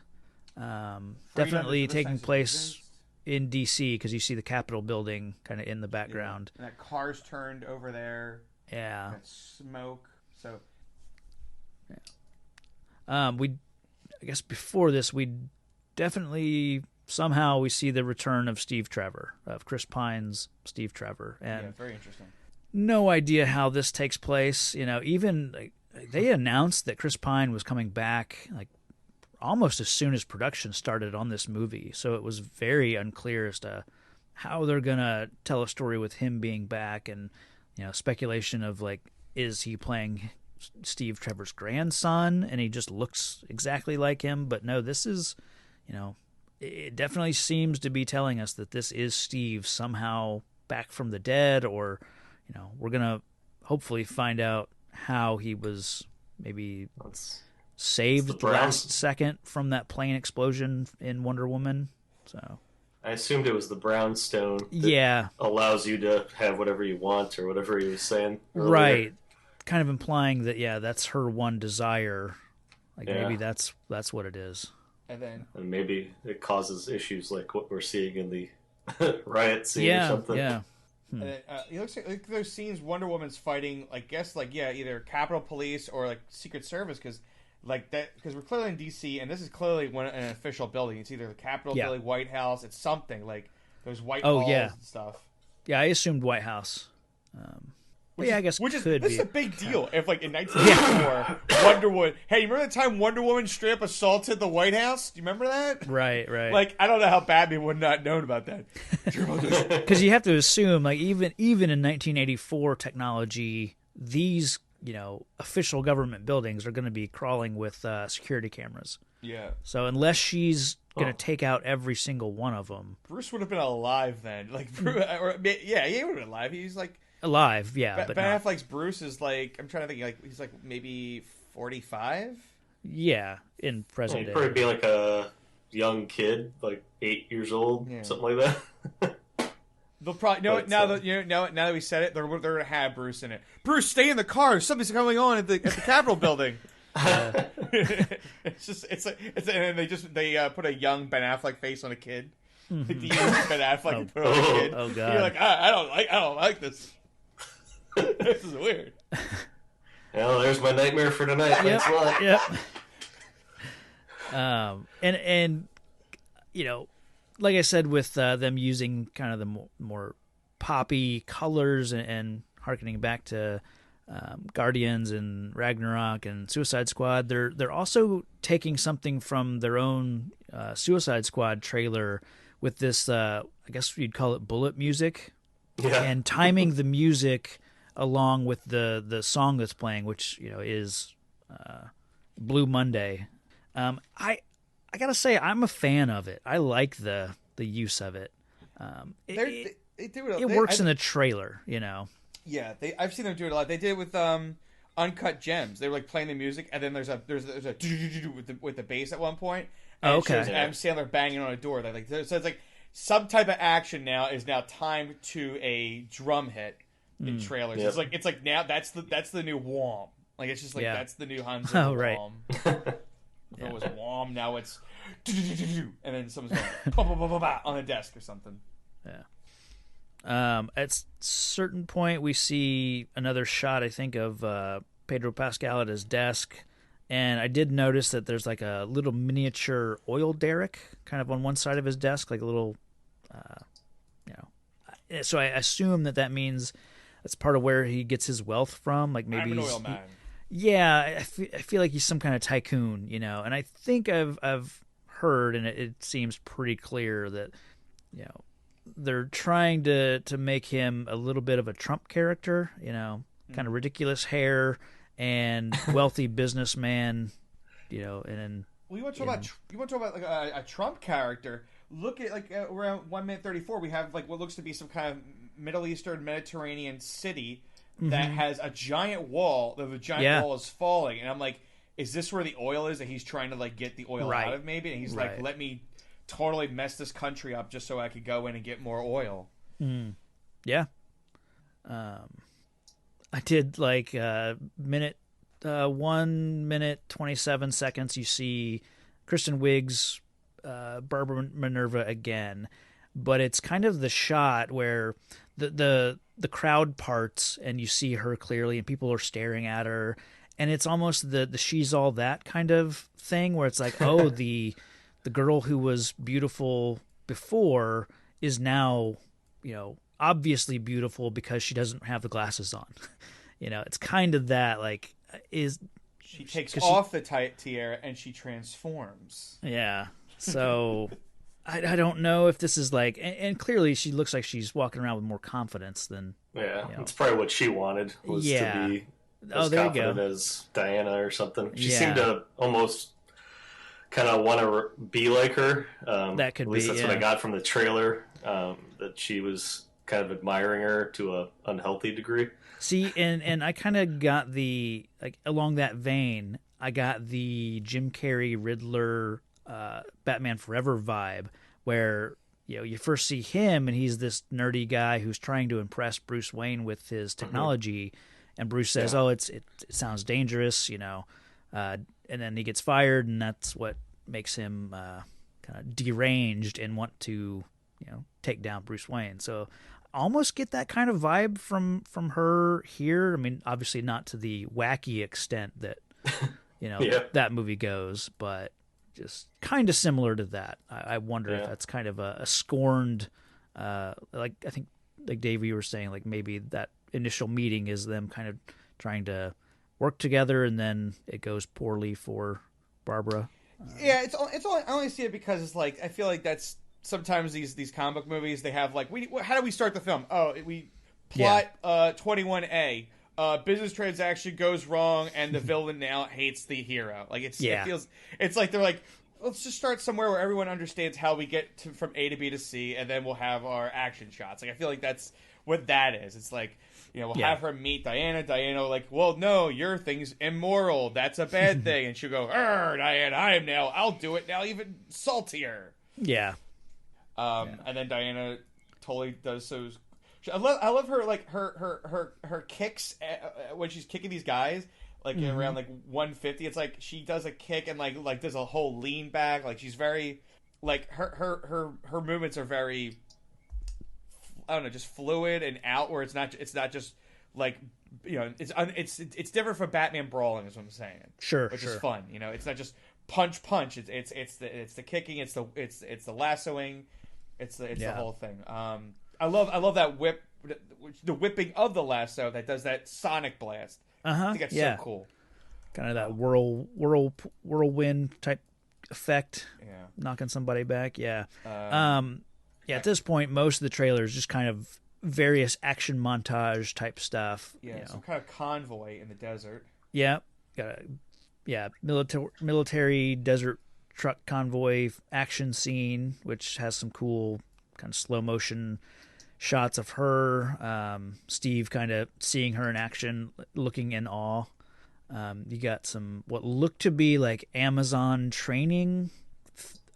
Definitely taking place in DC because you see the Capitol building kind of in the background. And that car's turned over there. Yeah. That smoke. So. Yeah. I guess before this, we definitely somehow we see the return of Steve Trevor, of Chris Pine's Steve Trevor, and very interesting. No idea how this takes place. You know, even they announced that Chris Pine was coming back like almost as soon as production started on this movie, so it was very unclear as to how they're gonna tell a story with him being back, and you know, speculation of like, is he playing Steve Trevor's grandson and he just looks exactly like him? But no, this is, you know, it definitely seems to be telling us that this is Steve somehow back from the dead, or you know, we're gonna hopefully find out how he was maybe saved the last second from that plane explosion in Wonder Woman. So I assumed it was the brownstone that allows you to have whatever you want, or whatever he was saying earlier. Right, kind of implying that that's her one desire, like maybe that's what it is. And maybe it causes issues like what we're seeing in the riot scene or something. Yeah. And then, it looks like those scenes Wonder Woman's fighting, I guess, like either Capitol Police or like Secret Service, because we're clearly in DC, and this is clearly an official building. It's either the Capitol building, White House. It's something like those white walls and stuff. Yeah, I assumed White House. I guess this be. is a big deal. If like in 1984, Wonder Woman. Hey, you remember the time Wonder Woman straight up assaulted the White House? Do you remember that? Right. Like I don't know how Batman would not known about that. Because you have to assume, like even in 1984 technology, these official government buildings are going to be crawling with security cameras. Yeah. So unless she's going to take out every single one of them, Bruce would have been alive then. Like, he would have been alive. He's like. Alive, yeah. But Ben Affleck's Bruce is like, I'm trying to think, like he's like maybe 45. Yeah, in present day. He'd probably be like a young kid, like 8 years old, something like that. They'll probably now that we said it, they're gonna have Bruce in it. Bruce, stay in the car. Something's going on at the Capitol building. And they put a young Ben Affleck face on a kid. Like the young Ben Affleck put on a kid. Oh god! You're like, I don't like this. This is weird. Well, there's my nightmare for tonight. Thanks a lot. Yep. And like I said, with them using kind of the more poppy colors and harkening back to Guardians and Ragnarok and Suicide Squad, they're also taking something from their own Suicide Squad trailer with this, I guess you'd call it bullet music, and timing the music along with the song that's playing, which is Blue Monday. I gotta say, I'm a fan of it. I like the use of it. It works in the trailer, Yeah, I've seen them do it a lot. They did it with Uncut Gems. They were like playing the music, and then there's a with the bass at one point. And it shows Adam Sandler banging on a door. So it's like some type of action now is timed to a drum hit. in trailers. Yep. It's like now that's the new Wom. Like it's just like that's the new Han Solo right. Wom. If it was Wom, now it's and then someone's going bah, bah, bah, bah, bah, on the desk or something. Yeah. At a certain point, we see another shot, I think, of Pedro Pascal at his desk. And I did notice that there's like a little miniature oil derrick kind of on one side of his desk, like a little, So I assume that means that's part of where he gets his wealth from. Like maybe I'm an oil man. I feel like he's some kind of tycoon, And I think I've heard, and it seems pretty clear that, they're trying to make him a little bit of a Trump character, kind of ridiculous hair and wealthy businessman, and well, you want to talk about like a Trump character? Look at like around 1:34, we have like what looks to be some kind of Middle Eastern Mediterranean city that has a giant wall. The giant wall is falling, and I'm like, is this where the oil is that he's trying to like get the oil out of? Maybe, and he's like, let me totally mess this country up just so I could go in and get more oil. Yeah. I did like 1 minute 27 seconds. You see Kristen Wiig's Barbara Minerva again, but it's kind of the shot where the crowd parts and you see her clearly, and people are staring at her, and it's almost the she's all that kind of thing where it's like, oh, the girl who was beautiful before is now, obviously beautiful because she doesn't have the glasses on. It's kind of that, like, she takes off the tiara and she transforms. Yeah. So I don't know if this is like, and clearly she looks like she's walking around with more confidence than. Yeah, it's probably what she wanted, was to be as confident as Diana or something. She seemed to almost kind of want to be like her. That could be. At least that's what I got from the trailer. That she was kind of admiring her to a unhealthy degree. See, and I kind of got the, like, along that vein, I got the Jim Carrey Riddler Batman Forever vibe, where you first see him and he's this nerdy guy who's trying to impress Bruce Wayne with his technology, and Bruce says, "Oh, it sounds dangerous," and then he gets fired, and that's what makes him kind of deranged and want to take down Bruce Wayne. So almost get that kind of vibe from her here. I mean, obviously not to the wacky extent that that movie goes, but just kind of similar to that. I wonder if that's kind of a scorned, like I think, like Dave, you were saying, like maybe that initial meeting is them kind of trying to work together, and then it goes poorly for Barbara. Yeah, it's only, I only see it because it's like, I feel like that's sometimes these comic book movies, they have like, how do we start the film? Oh, we plot 21A. Business transaction goes wrong, and the villain now hates the hero. Like it feels, it's like they're like, let's just start somewhere where everyone understands how we get from A to B to C, and then we'll have our action shots. Like I feel like that's what that is. It's like, we'll have her meet Diana. Diana like, well, no, your thing's immoral. That's a bad thing. And she'll go, Diana, I'll do it now, even saltier. Yeah. And then Diana totally does so. I love her, like her kicks when she's kicking these guys, like around like 150. It's like she does a kick and like does a whole lean back. Like she's very, like her movements are very, I don't know, just fluid and out, where it's not just like, it's different from Batman brawling, is what I'm saying. Sure, which is fun. It's not just punch. It's the kicking. It's the lassoing. It's the whole thing. I love that whip, the whipping of the lasso that does that sonic blast. I think that's so cool. Kind of that whirlwind type effect, knocking somebody back. Yeah. At this point, most of the trailer is just kind of various action montage type stuff. Yeah, some kind of convoy in the desert. Yeah, military desert truck convoy action scene, which has some cool kind of slow motion shots of her. Steve kind of seeing her in action, looking in awe. You got some what look to be like Amazon training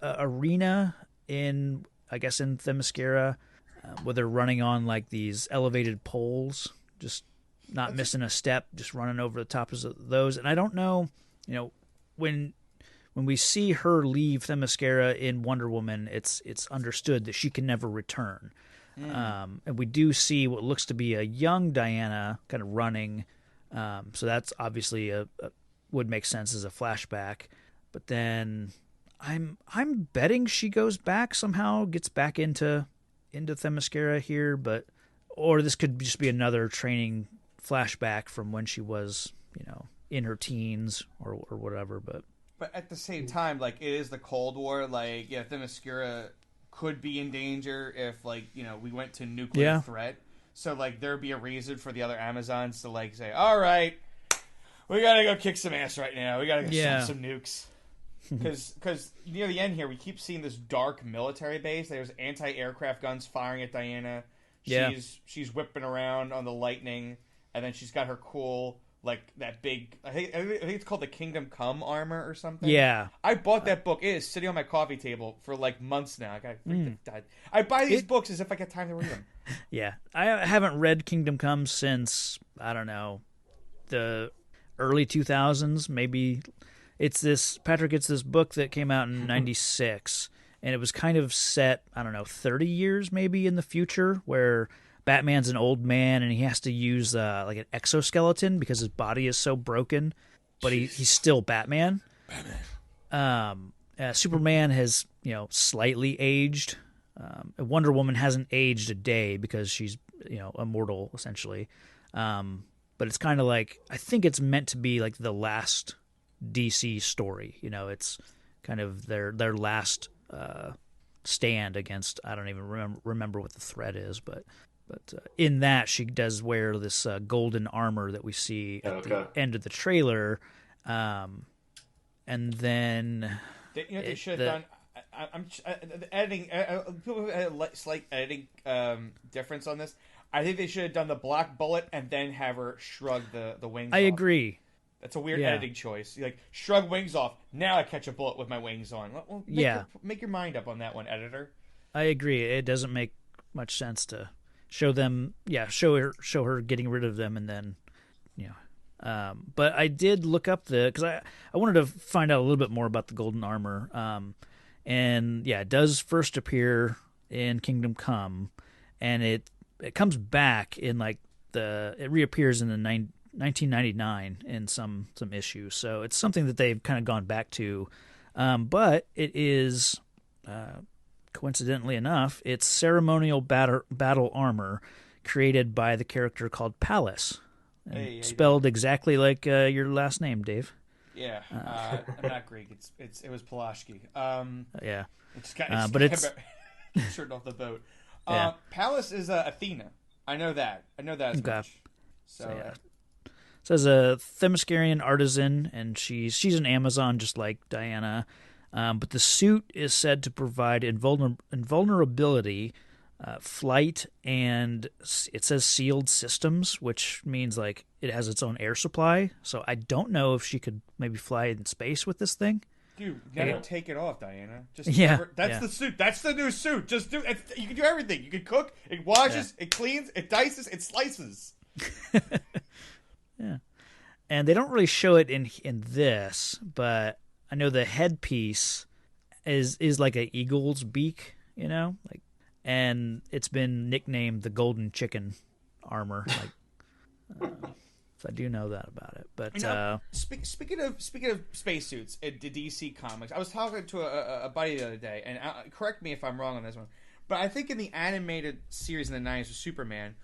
arena in Themyscira, where they're running on like these elevated poles, just not missing a step, just running over the tops of those. And I don't know, when we see her leave Themyscira in Wonder Woman, it's understood that she can never return. And we do see what looks to be a young Diana kind of running. So that's obviously would make sense as a flashback. But then I'm betting she goes back somehow, gets back into Themyscira here, or this could just be another training flashback from when she was, in her teens or whatever. But at the same time, like, it is the Cold War. Like, yeah, Themyscira could be in danger if, like, we went to nuclear threat. So, like, there'd be a reason for the other Amazons to, like, say, all right, we gotta go kick some ass right now. We gotta go send some nukes. Because near the end here, we keep seeing this dark military base. There's anti-aircraft guns firing at Diana. She's whipping around on the lightning, and then she's got her cool, like, that big, I think it's called the Kingdom Come armor or something. Yeah. I bought that book. It is sitting on my coffee table for, like, months now. I buy these books as if I get time to read them. Yeah. I haven't read Kingdom Come since, I don't know, the early 2000s, maybe. It's this book that came out in 96, and it was kind of set, I don't know, 30 years maybe in the future, where Batman's an old man and he has to use like an exoskeleton because his body is so broken, but he's still Batman. Superman has, slightly aged. Wonder Woman hasn't aged a day because she's, immortal essentially. But it's kind of like, I think it's meant to be like the last DC story. It's kind of their last stand against, I don't even remember what the threat is, but in that she does wear this golden armor that we see at the end of the trailer, and then they should have done. I'm the editing. People have a slight editing difference on this. I think they should have done the black bullet and then have her shrug the wings. I off. agree. That's a weird editing choice. Like, shrug wings off. Now I catch a bullet with my wings on. Well, make your mind up on that one, editor. I agree. It doesn't make much sense to show them. Yeah, show her getting rid of them, and then, But I did look up because I wanted to find out a little bit more about the golden armor. And yeah, it does first appear in Kingdom Come, and it comes back in it reappears in the 1999 in some issues. So it's something that they've kind of gone back to. But it is, coincidentally enough, it's ceremonial battle armor created by the character called Pallas. Spelled exactly like your last name, Dave. Yeah, I'm not Greek. It was Pulaski. Yeah, but it's shirt off the boat. Pallas is Athena. I know that as much. So yeah. Says a Themyscirian artisan, and she's an Amazon just like Diana. But the suit is said to provide invulnerability, flight, and it says sealed systems, which means like it has its own air supply. So I don't know if she could maybe fly in space with this thing. Dude, never take it off, Diana. Just that's the suit. That's the new suit. Just do it. You can do everything. You can cook. It washes. It cleans. It dices. It slices. Yeah, and they don't really show it in this, but I know the headpiece is like an eagle's beak, and it's been nicknamed the Golden Chicken armor. So I do know that about it. But speaking of spacesuits in the DC comics, I was talking to a buddy the other day, and correct me if I'm wrong on this one, but I think in the animated series in the 90s with Superman,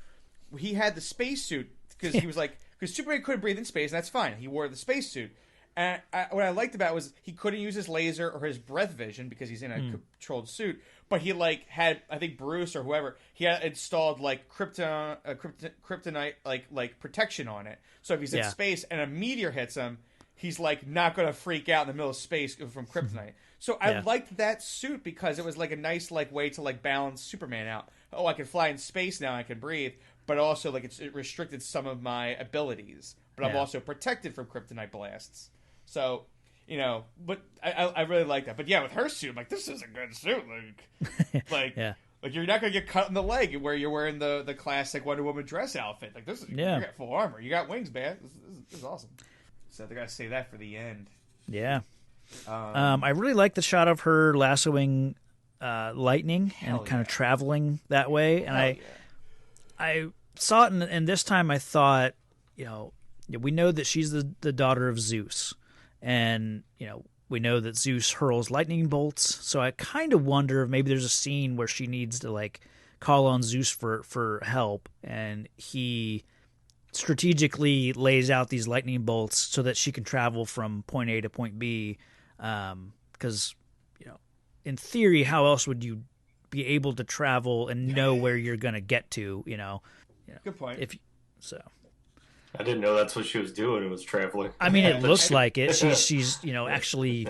he had the spacesuit because he was like, because Superman couldn't breathe in space, and that's fine. He wore the spacesuit. And what I liked about it was he couldn't use his laser or his breath vision because he's in a controlled suit. But he had, I think Bruce or whoever, he had installed kryptonite like protection on it. So if he's in space and a meteor hits him, he's like not going to freak out in the middle of space from kryptonite. So I liked that suit because it was like a nice way to balance Superman out. Oh, I can fly in space now, I can breathe, but also it restricted some of my abilities. But I'm also protected from kryptonite blasts. So, but I really like that. But yeah, with her suit, I'm like, this is a good suit. Like, you're not going to get cut in the leg where you're wearing the classic Wonder Woman dress outfit. Like, this is, you got full armor. You got wings, man. This is awesome. So they got to save that for the end. Yeah. I really like the shot of her lassoing lightning and kind of traveling that way. And I saw it, and this time I thought, we know that she's the daughter of Zeus. And, we know that Zeus hurls lightning bolts, so I kind of wonder if maybe there's a scene where she needs to like call on Zeus for help, and he strategically lays out these lightning bolts so that she can travel from point A to point B. Because in theory, how else would you be able to travel and know where you're going to get to? Good point. I didn't know that's what she was doing. It was traveling. I mean, it looks like it. She's actually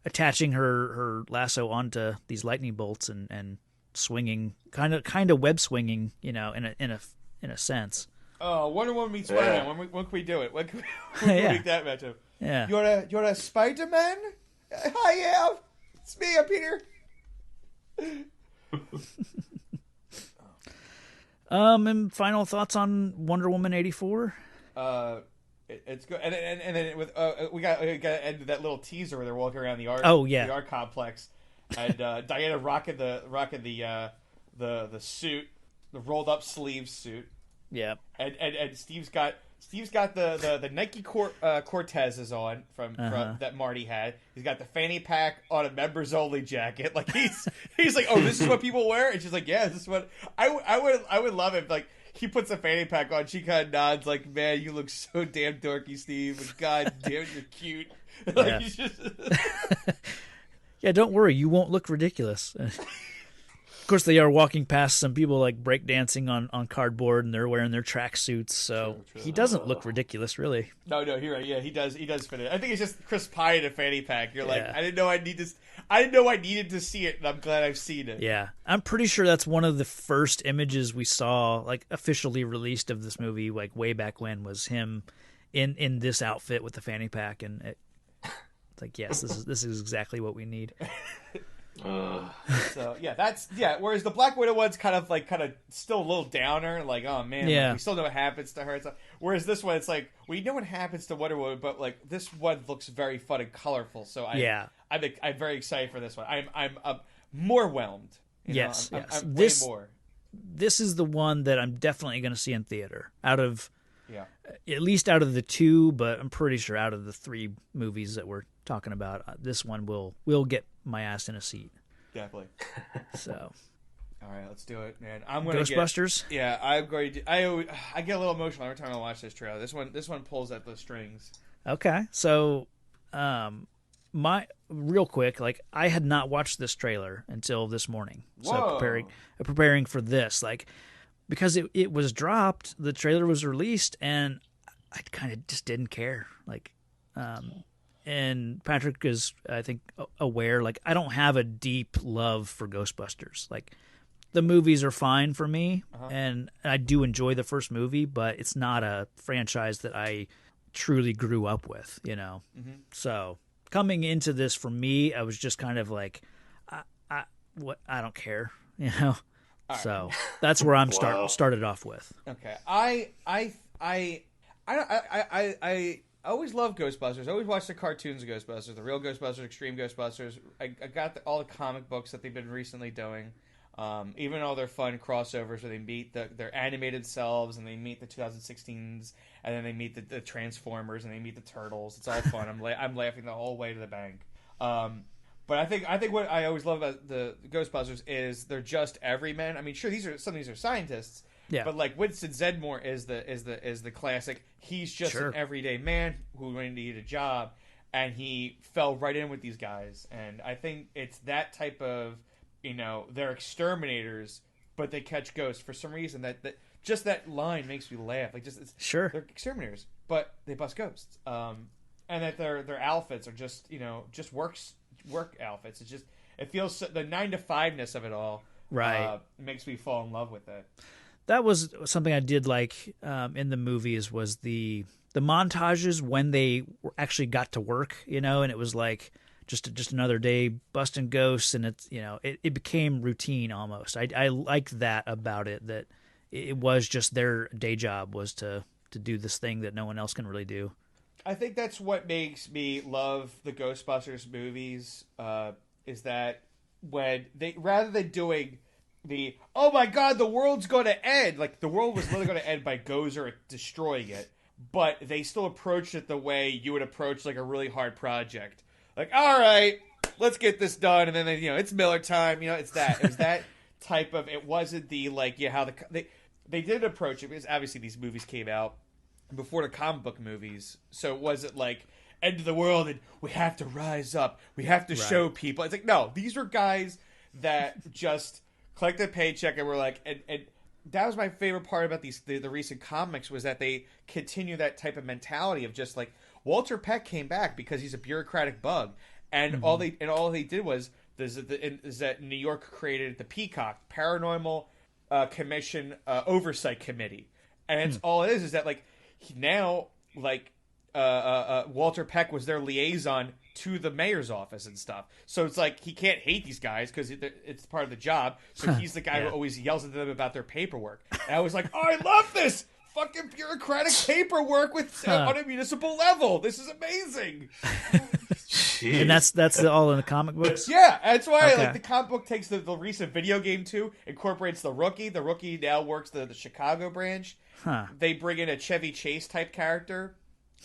attaching her lasso onto these lightning bolts and swinging, kind of web swinging, in a sense. Oh, Wonder Woman meets Spider-Man. When can we do it? When can we make that matchup? Yeah. You're a Spider-Man? I am. It's me, Peter. And final thoughts on Wonder Woman 84? It's good, and then with we got to end that little teaser where they're walking around the art the art complex, and Diana rocking the suit, the rolled up sleeve suit. Yeah, and Steve's got the Nike Cortezes on from that Marty had. He's got the fanny pack on a members only jacket. Like he's like, oh, this is what people wear, and she's like, yeah, this is what I would love it. Like he puts a fanny pack on, she kind of nods, like, man, you look so damn dorky, Steve. But god damn, you're cute. Like, he's just yeah, don't worry, you won't look ridiculous. Of course, they are walking past some people like breakdancing on cardboard, and they're wearing their tracksuits, so true. He doesn't look ridiculous, really. No, you're right. Yeah, he does fit it. I think it's just Chris Pine in a fanny pack. You're like, I didn't know I needed to see it, and I'm glad I've seen it. Yeah, I'm pretty sure that's one of the first images we saw, like officially released of this movie, like way back when, was him in this outfit with the fanny pack, and it's like, yes, this is exactly what we need. So whereas the Black Widow one's kind of still a little downer, like, oh man, like, we still know what happens to her. Whereas this one, it's like, we know what happens to Wonder Woman, but like this one looks very fun and colorful. So I'm very excited for this one. I'm more whelmed. Yes. I'm way more. This is the one that I'm definitely going to see in theater. At least out of the two, but I'm pretty sure out of the three movies that we're talking about, this one will get my ass in a seat. Definitely. So, all right, let's do it, man. I'm going Ghostbusters. I'm going to. I get a little emotional every time I watch this trailer. This one pulls at the strings. Okay, so, my real quick, like, I had not watched this trailer until this morning. Whoa. So preparing for this, like, because it was dropped, the trailer was released, and I kind of just didn't care. Like, and Patrick is, I think, aware, like, I don't have a deep love for Ghostbusters. Like, the movies are fine for me, and I do enjoy the first movie, but it's not a franchise that I truly grew up with, Mm-hmm. So, coming into this, for me, I was just kind of like, I don't care, Right. So that's where I'm started off with. Okay, I always loved Ghostbusters. I always watched the cartoons of Ghostbusters, the real Ghostbusters, Extreme Ghostbusters. I got all the comic books that they've been recently doing. Even all their fun crossovers where they meet their animated selves, and they meet the 2016s, and then they meet the Transformers, and they meet the Turtles. It's all fun. I'm laughing the whole way to the bank. But I think what I always love about the Ghostbusters is they're just everymen. I mean, sure, some of these are scientists, but like Winston Zeddemore is the classic. He's just an everyday man who needed a job, and he fell right in with these guys. And I think it's that type of, they're exterminators, but they catch ghosts for some reason. That just that line makes me laugh. Like, they're exterminators, but they bust ghosts. And that their outfits are just work outfits. It feels the 9-to-5-ness of it all. Right, makes me fall in love with it. That was something I did like in the movies, was the montages when they actually got to work, and it was like just another day busting ghosts, and it's it became routine almost. I like that about it, that it was just their day job was to do this thing that no one else can really do. I think that's what makes me love the Ghostbusters movies, is that when they, rather than doing the, oh my god, the world's going to end, like the world was literally going to end by Gozer destroying it, but they still approached it the way you would approach like a really hard project. Like, all right, let's get this done, and then it's Miller time. It's that. It was that type of. It wasn't the how they did approach it, because obviously these movies came out before the comic book movies, so it wasn't like end of the world and we have to rise up, we have to show people. It's like, no, these were guys that just collected a paycheck and were like, and that was my favorite part about the recent comics, was that they continue that type of mentality of just like, Walter Peck came back because he's a bureaucratic bug, and all they did was is that New York created the Peacock Paranormal Commission Oversight Committee, and it's all it is that like now like Walter Peck was their liaison to the mayor's office and stuff, so it's like he can't hate these guys because it's part of the job, so he's the guy who always yells at them about their paperwork, and I was like, oh, I love this fucking bureaucratic paperwork with on a municipal level. This is amazing. And that's all in the comic books? Yeah, that's why like the comic book takes the recent video game too, incorporates the Rookie. The Rookie now works the Chicago branch. They bring in a Chevy Chase type character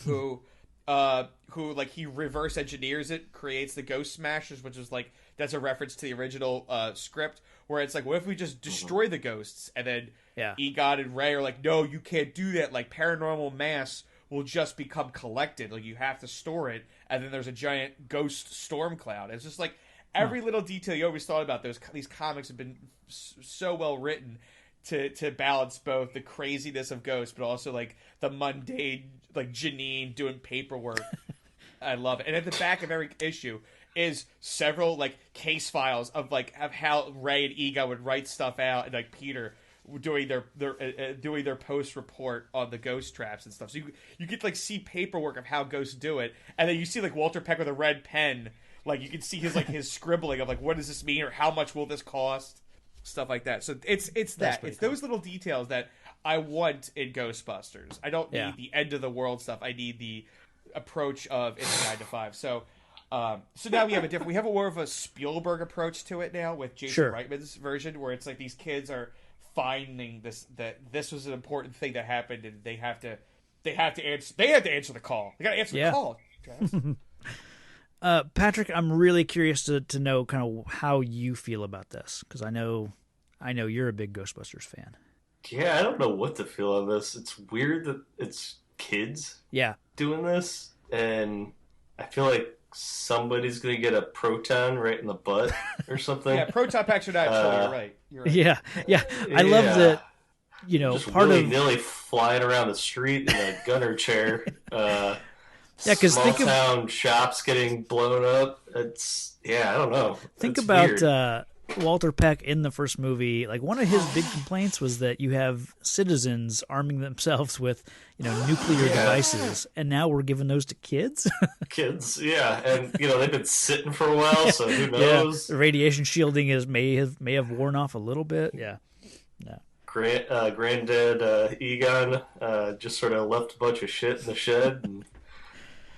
who like he reverse engineers it, creates the Ghost Smashers, which is like, that's a reference to the original script, where it's like, what if we just destroy the ghosts? And then Egon and Ray are like, no, you can't do that. Like, paranormal mass will just become collected. Like, you have to store it. And then there's a giant ghost storm cloud. It's just like every little detail you always thought about. These comics have been so well written to balance both the craziness of ghosts, but also like the mundane, like Janine doing paperwork. I love it. And at the back of every issue is several like case files of how Ray and Egon would write stuff out, and like Peter doing their post report on the ghost traps and stuff. So you get like see paperwork of how ghosts do it, and then you see like Walter Peck with a red pen, like you can see his scribbling of like, what does this mean, or how much will this cost, stuff like that. So it's that it's cool. Those little details that I want in Ghostbusters. I don't need the end of the world stuff. I need the approach of it's 9 to 5. So now we have a more of a Spielberg approach to it now with Jason Reitman's version, where it's like these kids are finding that this was an important thing that happened, and they have to answer the call. They got to answer the call. Patrick, I'm really curious to know kind of how you feel about this, because I know you're a big Ghostbusters fan. Yeah, I don't know what to feel on this. It's weird that it's kids doing this, and I feel like somebody's going to get a proton right in the butt or something. Yeah, proton packs are not chill. You're right. Yeah. I love that, just part willy-nilly flying around the street in a gunner chair. Because small town shops getting blown up. I don't know. Think about Walter Peck in the first movie. Like, one of his big complaints was that you have citizens arming themselves with nuclear devices, and now we're giving those to kids. And they've been sitting for a while, so who knows? The radiation shielding may have worn off a little bit. Granddad Egon just sort of left a bunch of shit in the shed, and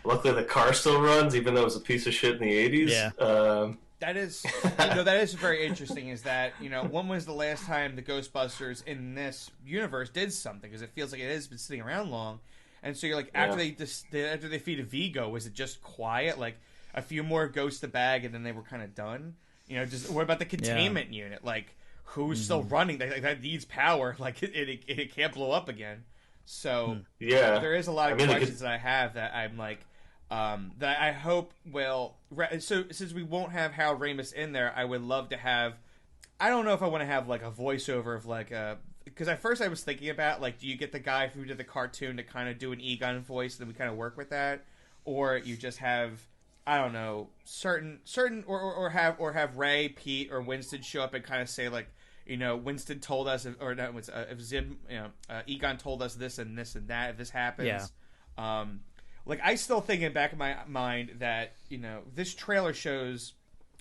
luckily the car still runs, even though it was a piece of shit in the 80s. That is very interesting. Is that when was the last time the Ghostbusters in this universe did something? Because it feels like it has been sitting around long, and so you're like, after they defeated Vigo, was it just quiet, like a few more ghosts to bag, and then they were kind of done? Just what about the containment unit? Like, who's still running? That needs power. Like it can't blow up again. So there is a lot of questions that I have that I'm like. That I hope will. So since we won't have Hal Ramis in there, I would love to have. I don't know if I want to have like a voiceover of like a. Because at first I was thinking about like, do you get the guy who did the cartoon to kind of do an Egon voice, and then we kind of work with that, or you just have, I don't know, certain or have Ray, Pete, or Winston show up and kind of say like, Winston told us, or no, if Zim, Egon told us this and this and that. If this happens, like I still think in the back of my mind that this trailer shows.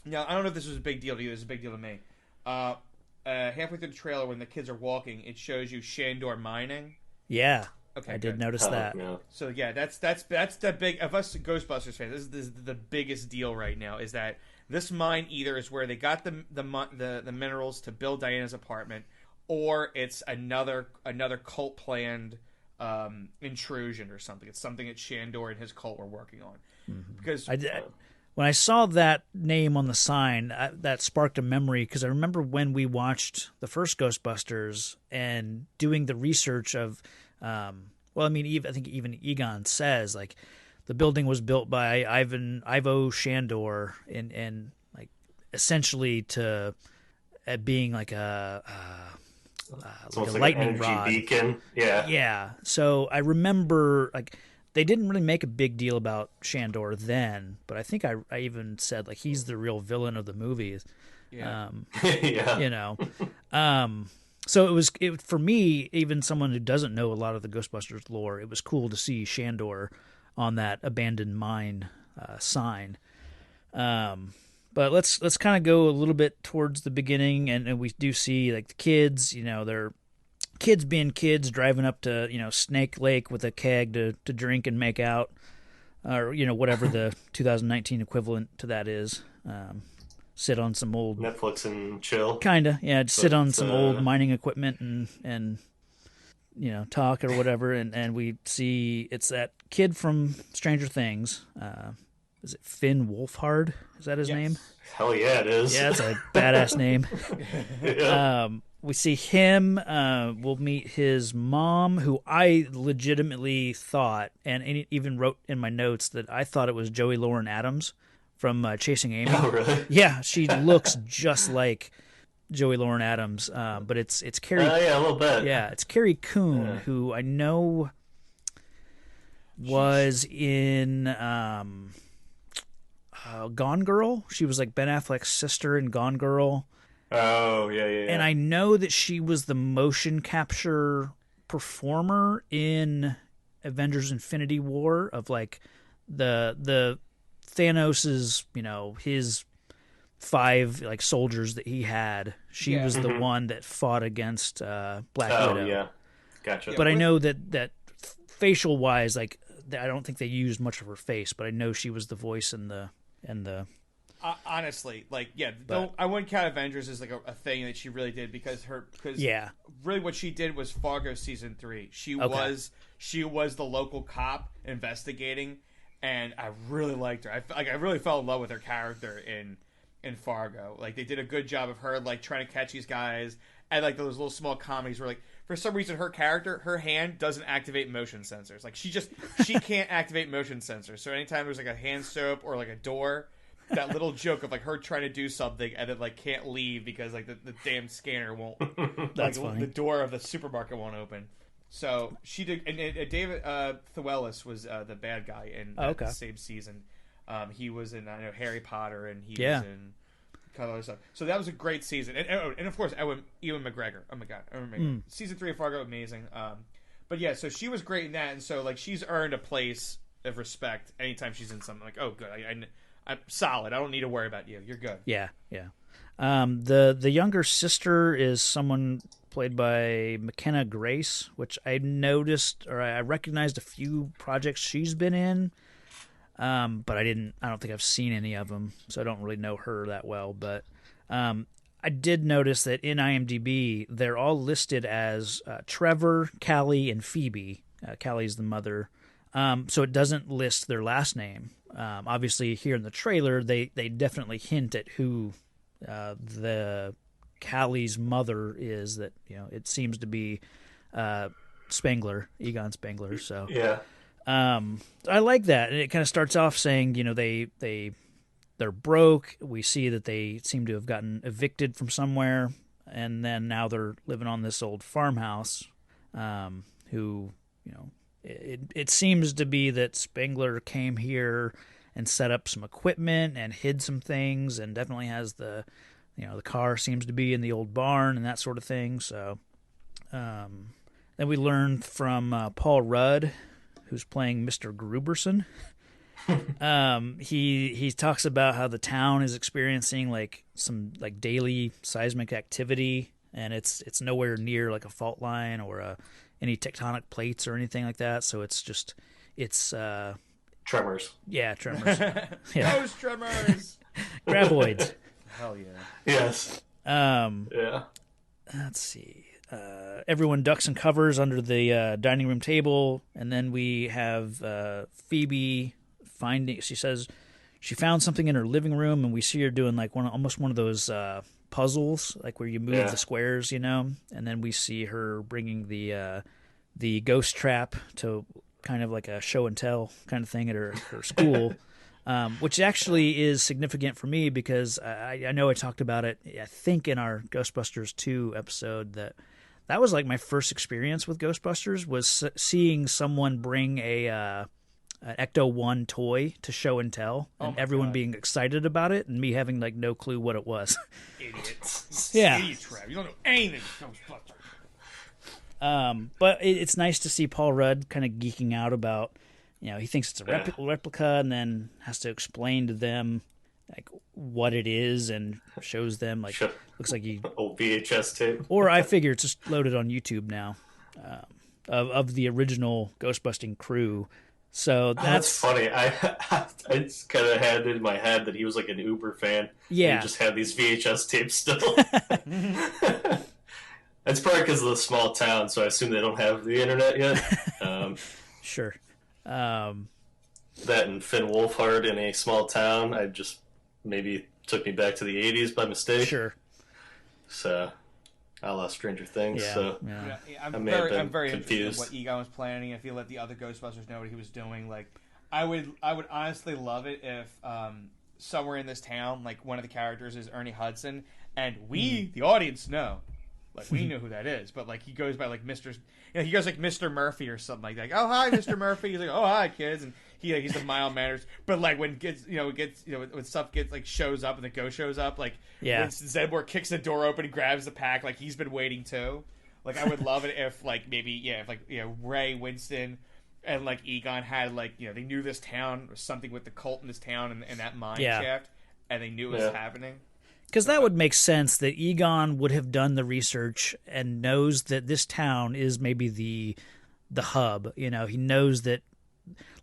Now I don't know if this was a big deal to you. This is a big deal to me. Halfway through the trailer, when the kids are walking, it shows you Shandor mining. Yeah. Okay, I did notice that. Yeah. So yeah, that's the big of us Ghostbusters fans. This is the biggest deal right now. Is that this mine either is where they got the minerals to build Diana's apartment, or it's another cult planned intrusion or something. It's something that Shandor and his cult were working on. Mm-hmm. Because when I saw that name on the sign, that sparked a memory because I remember when we watched the first Ghostbusters and doing the research of, I think even Egon says like the building was built by Ivo Shandor and like essentially to being like a lightning rod beacon. Yeah. Yeah. So I remember like they didn't really make a big deal about Shandor then, but I think I even said like he's the real villain of the movies. yeah. Yeah. So it was for me, even someone who doesn't know a lot of the Ghostbusters lore, it was cool to see Shandor on that abandoned mine sign. But let's kind of go a little bit towards the beginning, and we do see like the kids. They're kids being kids, driving up to Snake Lake with a keg to drink and make out, or whatever the 2019 equivalent to that is. Sit on some old Netflix and chill. Kinda, yeah. Sit on some old mining equipment and talk or whatever, and we see it's that kid from Stranger Things. Is it Finn Wolfhard? Is that his name? Hell yeah, it is. Yeah, it's a badass name. Yeah. We see him. We'll meet his mom, who I legitimately thought, and even wrote in my notes that I thought it was Joey Lauren Adams from Chasing Amy. Oh, really? Yeah, she looks just like Joey Lauren Adams, but it's Carrie. Yeah, a little bit. Yeah, it's Carrie Coon, who I know was in Gone Girl. She was like Ben Affleck's sister in Gone Girl. Oh, yeah. And I know that she was the motion capture performer in Avengers Infinity War of like the Thanos's, his 5 like soldiers that he had. She was the one that fought against Black Widow. Oh, yeah. Gotcha. But I know that facial wise, like I don't think they used much of her face, but I know she was the voice in the honestly, like, I wouldn't count Avengers as like a thing that she really did because really what she did was Fargo season 3. She was the local cop investigating, and I really liked her. I really fell in love with her character in Fargo. Like they did a good job of her like trying to catch these guys, and like those little small comedies where like for some reason her character, her hand doesn't activate motion sensors. Like she can't activate motion sensors. So anytime there's like a hand soap or like a door, that little joke of like her trying to do something and then like can't leave because like the damn scanner won't. That's like funny. The door of the supermarket won't open. So she did, and David Thewlis was the bad guy in the same season. He was in Harry Potter, and he was in a couple other stuff. So that was a great season, and of course Ewan McGregor. Oh my god, Ewan McGregor. Season 3 of Fargo, amazing. But yeah, so she was great in that, and so like she's earned a place of respect anytime she's in something. Like, oh good, I'm solid. I don't need to worry about you. You're good. Yeah. The younger sister is someone played by McKenna Grace, which I noticed or I recognized a few projects she's been in, but I don't think I've seen any of them, so I don't really know her that well. But I did notice that in IMDb they're all listed as Trevor, Callie, and Phoebe. Callie's the mother, so it doesn't list their last name. Obviously, here in the trailer, they definitely hint at who the Callie's mother is. That it seems to be Spengler, Egon Spengler. So yeah, I like that, and it kind of starts off saying they're broke. We see that they seem to have gotten evicted from somewhere, and then now they're living on this old farmhouse. It seems to be that Spengler came here and set up some equipment and hid some things, and definitely has the car seems to be in the old barn and that sort of thing. So then we learned from Paul Rudd, who's playing Mr. Gruberson. He talks about how the town is experiencing like some like daily seismic activity, and it's nowhere near like a fault line or any tectonic plates or anything like that. So it's tremors. Yeah, tremors. Yeah. Those tremors. Graboids. Hell yeah. Yes. Yeah. Let's see. Everyone ducks and covers under the dining room table, and then we have Phoebe finding. She says she found something in her living room, and we see her doing like almost one of those puzzles, like where you move the squares, and then we see her bringing the ghost trap to kind of like a show and tell kind of thing at her school. Which actually is significant for me because I know I talked about it, I think, in our Ghostbusters 2 episode, that was like my first experience with Ghostbusters, was seeing someone bring an Ecto-1 toy to show and tell, and everyone being excited about it, and me having like no clue what it was. Idiots. Yeah. Idiot trap. You don't know anything about Ghostbusters. But it's nice to see Paul Rudd kind of geeking out about, he thinks it's a replica, and then has to explain to them like what it is, and shows them like looks like old VHS tape. Or I figure it's just loaded on YouTube now, of the original Ghostbusting crew. So that's funny. I just kind of had it in my head that he was like an Uber fan. Yeah, he just had these VHS tapes still. That's probably because of the small town, so I assume they don't have the internet yet. Sure. That and Finn Wolfhard in a small town, I just maybe took me back to the 80s by mistake. Sure. So, a la Stranger Things. Yeah, so yeah. I'm very confused interested in what Egon was planning. If he let the other Ghostbusters know what he was doing, like I would honestly love it if somewhere in this town, like one of the characters is Ernie Hudson, and we, the audience, know. Like, we know who that is, but, like, he goes by, like, he goes, like, Mr. Murphy or something like that. Like, oh, hi, Mr. Murphy. He's like, oh, hi, kids. And he's the mild manners. But, like, when when stuff gets, like, shows up and the ghost shows up, like, when Zedmore kicks the door open and grabs the pack, like, he's been waiting, too. Like, I would love it if, like, Ray, Winston, and, like, Egon had, like, they knew this town, or something with the cult in this town and that mine shaft, and they knew it was happening. Because that would make sense that Egon would have done the research and knows that this town is maybe the hub. He knows that,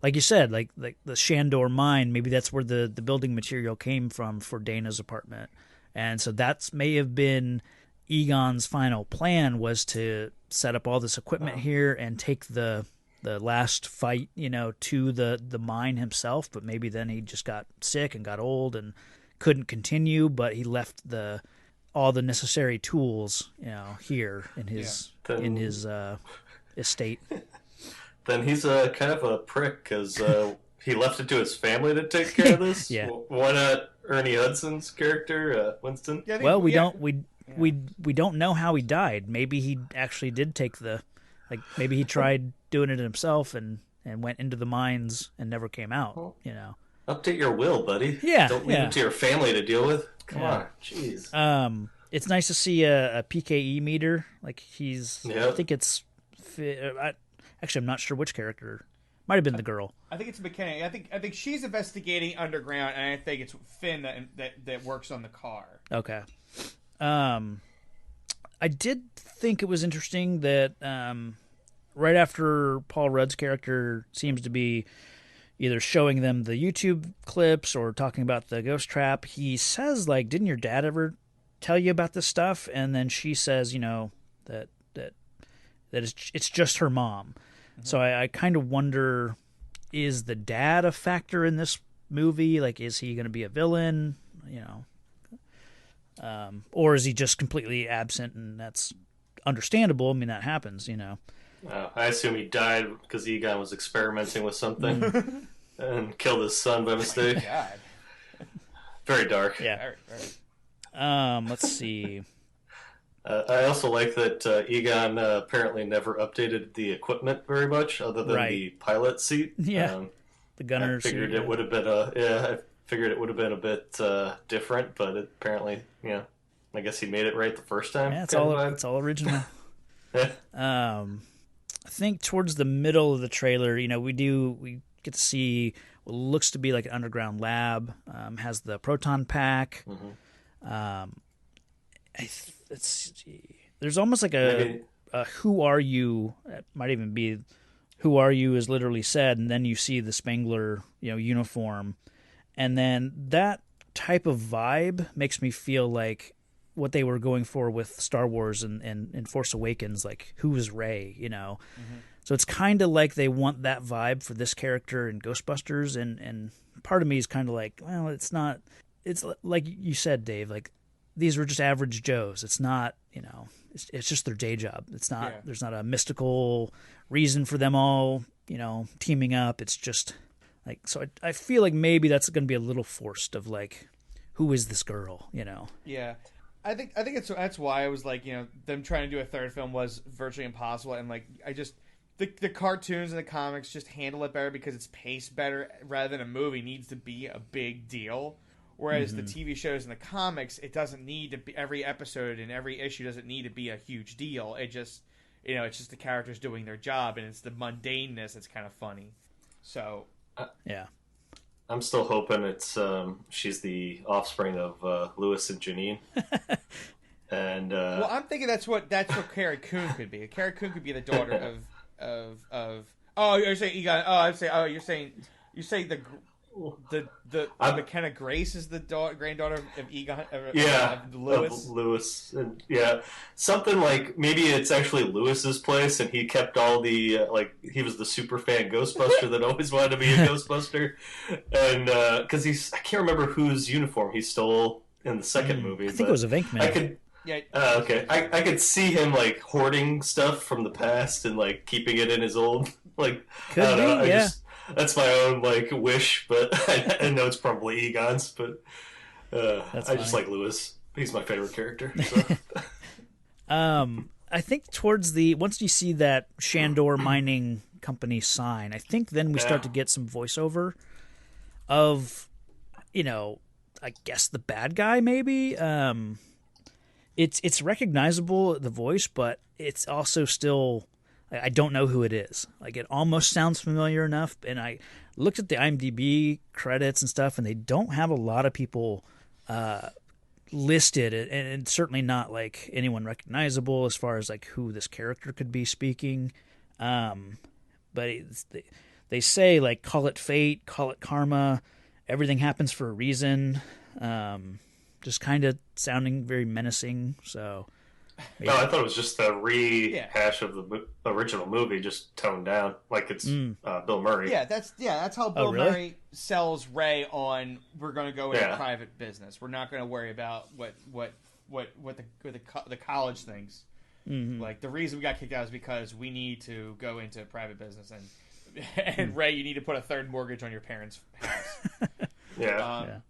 like you said, like the Shandor mine, maybe that's where the building material came from for Dana's apartment. And so that may have been Egon's final plan, was to set up all this equipment here and take the last fight, to the mine himself. But maybe then he just got sick and got old and couldn't continue, but he left all the necessary tools, here in his estate. Then he's kind of a prick because he left it to his family to take care of this. Yeah. Why not Ernie Hudson's character, Winston? Yeah, well, we don't know how he died. Maybe he actually did take maybe he tried doing it himself and went into the mines and never came out. Update your will, buddy. Yeah. Don't leave it to your family to deal with. Come on. Jeez. It's nice to see a PKE meter. Like he's, I think it's, actually I'm not sure which character. Might have been the girl. I think it's McKenna. I think she's investigating underground, and I think it's Finn that works on the car. Okay. I did think it was interesting that right after Paul Rudd's character seems to be either showing them the YouTube clips or talking about the ghost trap, he says, like, didn't your dad ever tell you about this stuff? And then she says, that it's just her mom. Mm-hmm. So I kind of wonder, is the dad a factor in this movie? Like, is he going to be a villain? Or is he just completely absent, and that's understandable? I mean, that happens, I assume he died because Egon was experimenting with something and killed his son by mistake. Oh my God. Very dark. Yeah. Very. Let's see. I also like that Egon apparently never updated the equipment very much, other than the pilot seat. Yeah. The gunner seat. I figured seat, it would have been a bit different, but apparently, I guess he made it right the first time. Yeah, it's all original. I think towards the middle of the trailer, we get to see what looks to be like an underground lab. Has the proton pack. There's almost like a who are you? It might even be who are you is literally said, and then you see the Spangler uniform, and then that type of vibe makes me feel like what they were going for with Star Wars and Force Awakens, like who is Rey, So it's kind of like they want that vibe for this character in Ghostbusters, and part of me is kind of like, well, it's not. It's like you said, Dave. Like these were just average Joes. It's not, it's just their day job. It's not. Yeah. There's not a mystical reason for them all, teaming up. It's just like so. I feel like maybe that's going to be a little forced of like, who is this girl? Yeah. I think that's why I was like, them trying to do a third film was virtually impossible, and like the cartoons and the comics just handle it better because it's paced better rather than a movie needs to be a big deal. Whereas the TV shows and the comics, it doesn't need to be, every episode and every issue doesn't need to be a huge deal. It just, it's just the characters doing their job, and it's the mundaneness that's kind of funny. So, yeah. I'm still hoping it's she's the offspring of Louis and Janine. And well, I'm thinking that's what Carrie Coon could be. Carrie Coon could be the daughter of oh, you're saying Egon. Oh, I'm saying you're saying the McKenna Grace is the granddaughter of Egon. Of Louis. Louis, something like maybe it's actually Louis's place, and he kept all the he was the super fan Ghostbuster that always wanted to be a Ghostbuster, and because I can't remember whose uniform he stole in the second movie. I think it was a Venkman. I could. Yeah. Okay. I could see him hoarding stuff from the past and keeping it in his old Could be, yeah. That's my own wish, but I know it's probably Egon's. But I just like Louis. He's my favorite character. So. I think towards once you see that Shandor Mining Company sign, I think then we start to get some voiceover of, I guess the bad guy maybe. It's recognizable, the voice, but it's also still. I don't know who it is. It almost sounds familiar enough, and I looked at the IMDb credits and stuff, and they don't have a lot of people listed, and certainly not anyone recognizable as far as who this character could be speaking. But they say call it fate, call it karma, everything happens for a reason. Just kind of sounding very menacing. So. No, I thought it was just a rehash of the original movie, just toned down, it's Bill Murray. Yeah, that's how Bill Murray sells Rey on. We're going to go into private business. We're not going to worry about what the college thinks. Mm-hmm. The reason we got kicked out is because we need to go into private business, and Rey, you need to put a third mortgage on your parents' house. One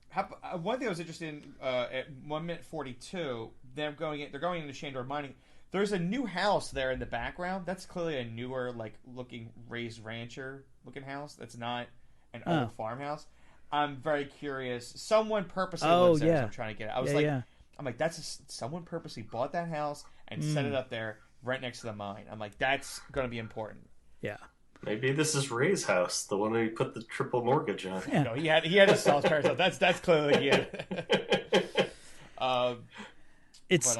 thing I was interested in at 1 minute 42. They're going into Shandor Mining. There's a new house there in the background. That's clearly a newer, looking raised rancher looking house. That's not an old farmhouse. I'm very curious. Someone purposely lives there. So I'm trying to get it. I was I'm like, someone purposely bought that house and set it up there right next to the mine. I'm like, that's going to be important. Yeah. Maybe this is Ray's house, the one that he put the triple mortgage on. Yeah. No, he had to sell his parents' house. That's clearly It's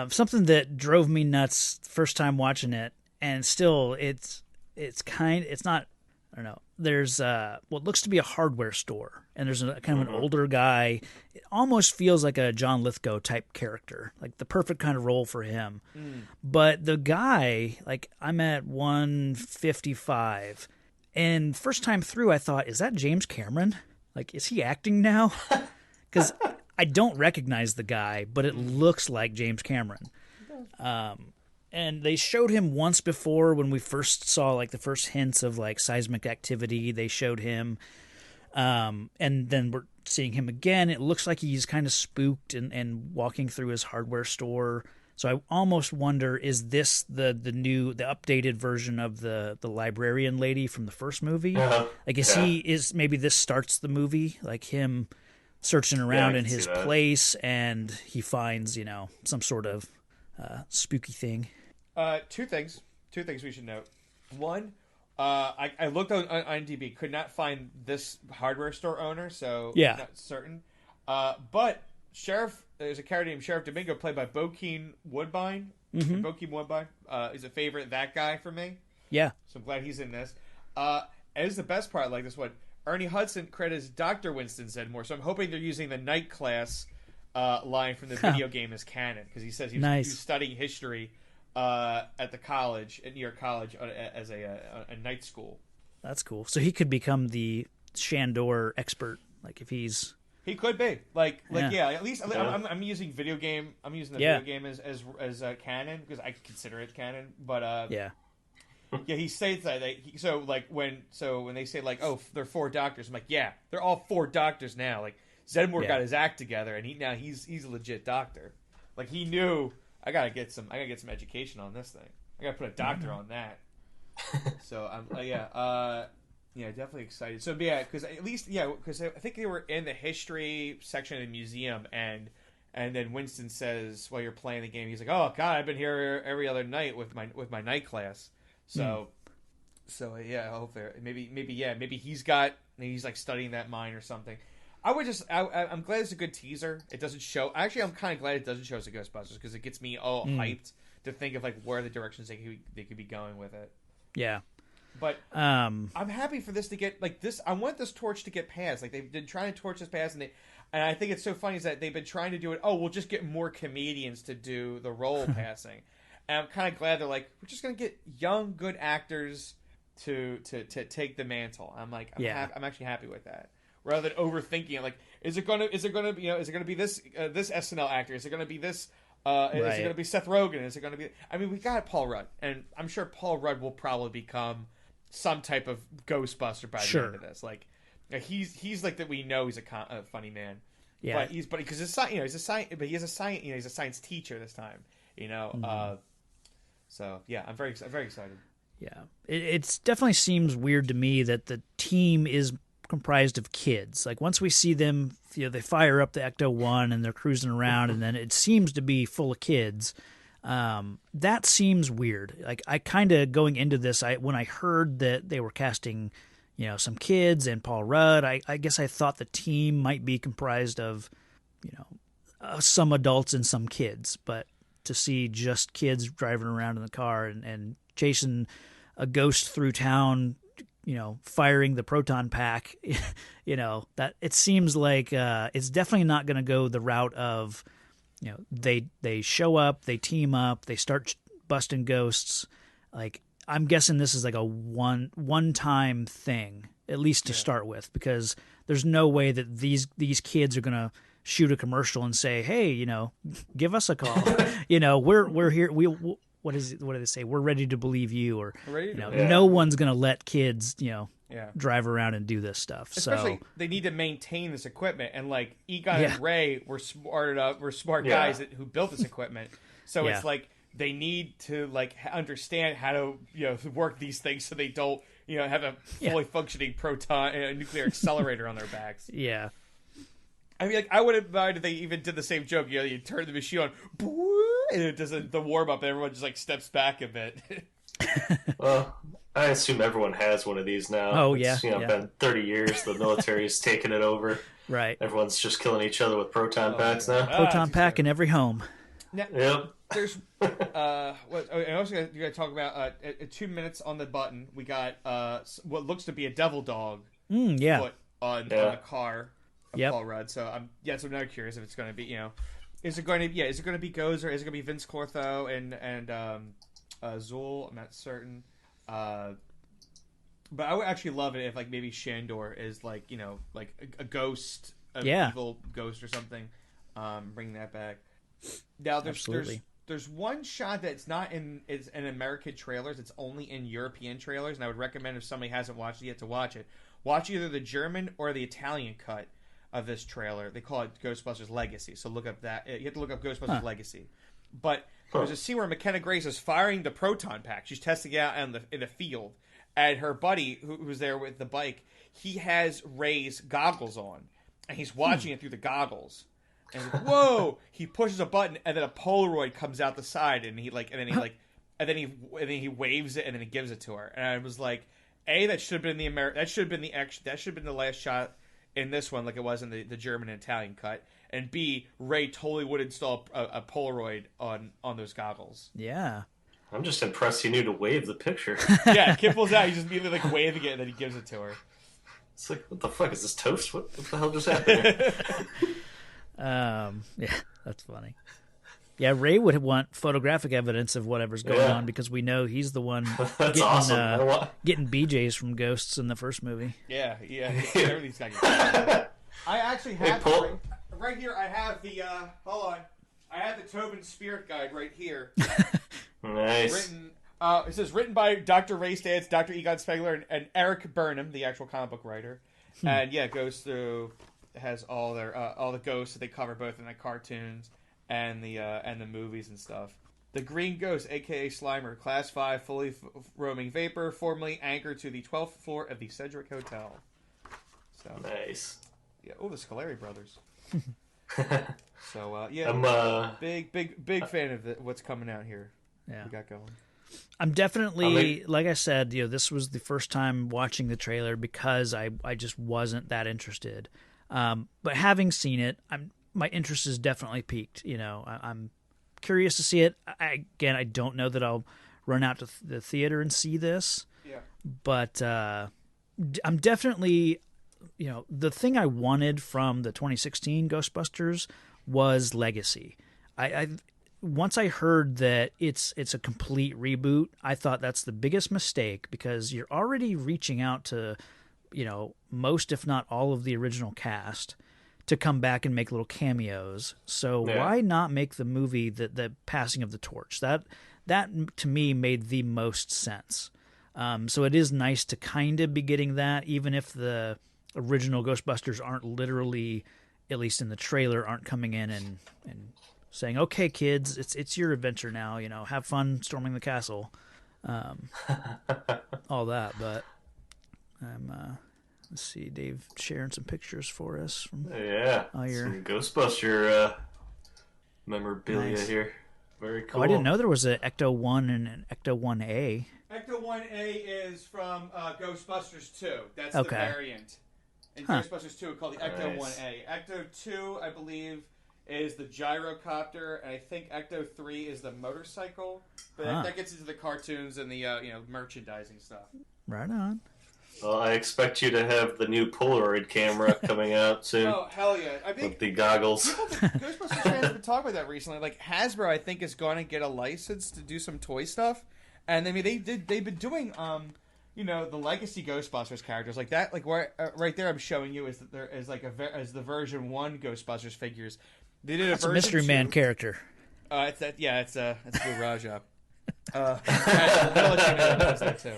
something that drove me nuts the first time watching it, and still it's not. I don't know. There's what looks to be a hardware store, and there's a kind of an older guy. It almost feels like a John Lithgow type character, the perfect kind of role for him. But the guy, I'm at 155, and first time through, I thought, is that James Cameron? Is he acting now? Because I don't recognize the guy, but it looks like James Cameron. And they showed him once before when we first saw the first hints of seismic activity. They showed him, and then we're seeing him again. It looks like he's kind of spooked and walking through his hardware store. So I almost wonder, is this the updated version of the librarian lady from the first movie? Maybe this starts the movie him searching around in his place, and he finds some sort of spooky thing. Two things. two things we should note. One, I looked on IMDb, could not find this hardware store owner, so not certain. But there's a character named Sheriff Domingo, played by Bokeem Woodbine. Mm-hmm. Bokeem Woodbine is a favorite, that guy for me. Yeah. So I'm glad he's in this. And this is the best part, like this one. Ernie Hudson credits Dr. Winston Zedmore, so I'm hoping they're using the night class line from the video game as canon, because he says he was studying history at the college, at New York College, as a night school. That's cool. So he could become the Shandor expert, like if he's... He could be at least I'm using video game. I'm using the video game as canon, because I consider it canon. But he states that when they say like, oh, they're 4 doctors, I'm like, yeah, they're all 4 doctors now. Like Zedmore got his act together, and he's a legit doctor. Like he knew I gotta get some education on this thing. I gotta put a doctor on that. So I'm definitely excited. So because I think they were in the history section of the museum, and then Winston says while you're playing the game, he's like, "Oh God, I've been here every other night with my night class." So I hope maybe he's like studying that mine or something. I'm glad it's a good teaser. It doesn't show. Actually, I'm kind of glad it doesn't show us a Ghostbusters, because it gets me all hyped to think of like where the directions they could be going with it. Yeah. But I'm happy for this to get like this. I want this torch to get passed. Like they've been trying to torch this past, and I think it's so funny is that they've been trying to do it. Oh, we'll just get more comedians to do the role passing, and I'm kind of glad they're like, we're just gonna get young, good actors to take the mantle. I'm like, I'm actually happy with that, rather than overthinking it. Like, is it gonna be this SNL actor? Is it gonna be this? Is it gonna be Seth Rogen? Is it gonna be? I mean, we got Paul Rudd, and I'm sure Paul Rudd will probably become some type of Ghostbuster by the end of this. Like he's like that. We know he's a funny man. Yeah. But because he's a science teacher this time. So yeah, I'm very excited. Yeah, it definitely seems weird to me that the team is comprised of kids. Like once we see them, they fire up the Ecto-1 and they're cruising around, and then it seems to be full of kids. That seems weird. Like I kind of going into this, when I heard that they were casting, some kids and Paul Rudd, I guess I thought the team might be comprised of, some adults and some kids. But to see just kids driving around in the car and chasing a ghost through town, firing the proton pack, that it seems like it's definitely not going to go the route of. They show up, they team up, they start busting ghosts. Like I'm guessing this is like a one-time thing, at least to start with, because there's no way that these kids are gonna shoot a commercial and say, "Hey, give us a call." We're here. What do they say? We're ready to believe you, or no one's gonna let kids, drive around and do this stuff. Especially, they need to maintain this equipment, and like Egon and Ray were smart guys who built this equipment. So it's like they need to like understand how to work these things so they don't have a fully functioning proton nuclear accelerator on their backs. Yeah. I mean, like, I wouldn't mind if they even did the same joke. You turn the machine on, and it does the warm up, and everyone just like steps back a bit. Well, I assume everyone has one of these now. Oh, it's been 30 years. The military's taken it over. Right. Everyone's just killing each other with proton packs now. Proton pack in every home. Now, there's and also you got to talk about 2 minutes on the button. We got what looks to be a devil dog. Foot on the car of Paul Rudd. So I'm now curious if it's going to be is it going to be Gozer? Is it going to be Vince Clortho and Zool? I'm not certain. But I would actually love it if like maybe Shandor is like like a ghost, evil ghost or something. Bring that back. Now there's one shot that's not in American trailers. It's only in European trailers, and I would recommend if somebody hasn't watched it yet to watch it. Watch either the German or the Italian cut of this trailer. They call it Ghostbusters Legacy. So look up that. You have to look up Ghostbusters Legacy. But there's a scene where McKenna Grace is firing the proton pack. She's testing it out in the field. And her buddy, who's there with the bike, he has Ray's goggles on. And he's watching it through the goggles. And he's like, whoa! He pushes a button, and then a Polaroid comes out the side, and he and then he waves it and then he gives it to her, and I was like, that should have been the last shot in this one, like it was in the German and Italian cut, and B, Ray totally would install a Polaroid on those goggles. Yeah. I'm just impressed he knew to wave the picture. Yeah, kid pulls out, he's just immediately like waving it, and then he gives it to her. It's like, what the fuck is this, toast? What the hell just happened here? Yeah, that's funny. Yeah, Ray would want photographic evidence of whatever's going on because we know he's the one That's awesome. Getting BJs from ghosts in the first movie. Yeah. Everything's got to I actually have right here. I have the hold on. I have the Tobin Spirit Guide right here. Nice. It says written by Dr. Ray Stantz, Dr. Egon Spengler, and Eric Burnham, the actual comic book writer. And yeah, it goes through, has all the ghosts that they cover both in the cartoons and the movies and stuff. The Green Ghost, aka Slimer, Class 5, fully roaming vapor, formerly anchored to the 12th floor of the Cedric Hotel. So nice. Yeah. Oh, the Scolari brothers. So yeah, I'm big fan of what's coming out here. Yeah, we got going. I'm definitely, like I said, this was the first time watching the trailer because I just wasn't that interested. But having seen it, my interest is definitely piqued. I'm curious to see it. I don't know that I'll run out to the theater and see this. Yeah. But I'm definitely, the thing I wanted from the 2016 Ghostbusters was legacy. Once I heard that it's a complete reboot, I thought that's the biggest mistake because you're already reaching out to, most if not all of the original cast to come back and make little cameos. So why not make the movie the passing of the torch? That to me made the most sense. So it is nice to kind of be getting that, even if the original Ghostbusters aren't literally, at least in the trailer, aren't coming in and saying, "Okay, kids, it's your adventure now. Have fun storming the castle," all that. But let's see, Dave sharing some pictures for us from some Ghostbuster memorabilia here. Very cool. Oh, I didn't know there was an Ecto 1 and an Ecto 1A. Ecto 1A is from Ghostbusters 2. That's the variant. In Ghostbusters 2, called the Ecto 1A. Ecto 2, I believe, is the gyrocopter, and I think Ecto 3 is the motorcycle. But that gets into the cartoons and the merchandising stuff. Right on. Well, I expect you to have the new Polaroid camera coming out soon. Oh, hell yeah. I think with the goggles. Ghostbusters fans have been talking about that recently. Like, Hasbro, I think, is going to get a license to do some toy stuff. And, I mean, they've been doing, the legacy Ghostbusters characters. Like that, like right there I'm showing you is that there is like as the version 1 Ghostbusters figures. They did a Mystery 2. Man character. It's Blue Raja. I'll let you know that too.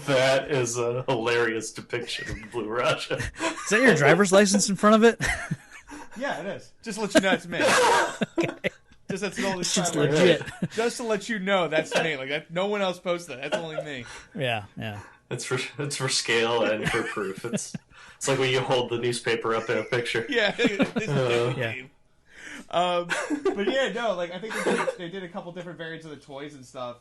That is a hilarious depiction of Blue Raja. Is that your driver's license in front of it? Yeah, it is. Just to let you know it's me. Okay. Just legit. Just to let you know that's me. Like that, no one else posted that. That's only me. Yeah. It's for scale and for proof. It's like when you hold the newspaper up in a picture. Yeah. Yeah. But yeah, no. Like I think they did a couple different variants of the toys and stuff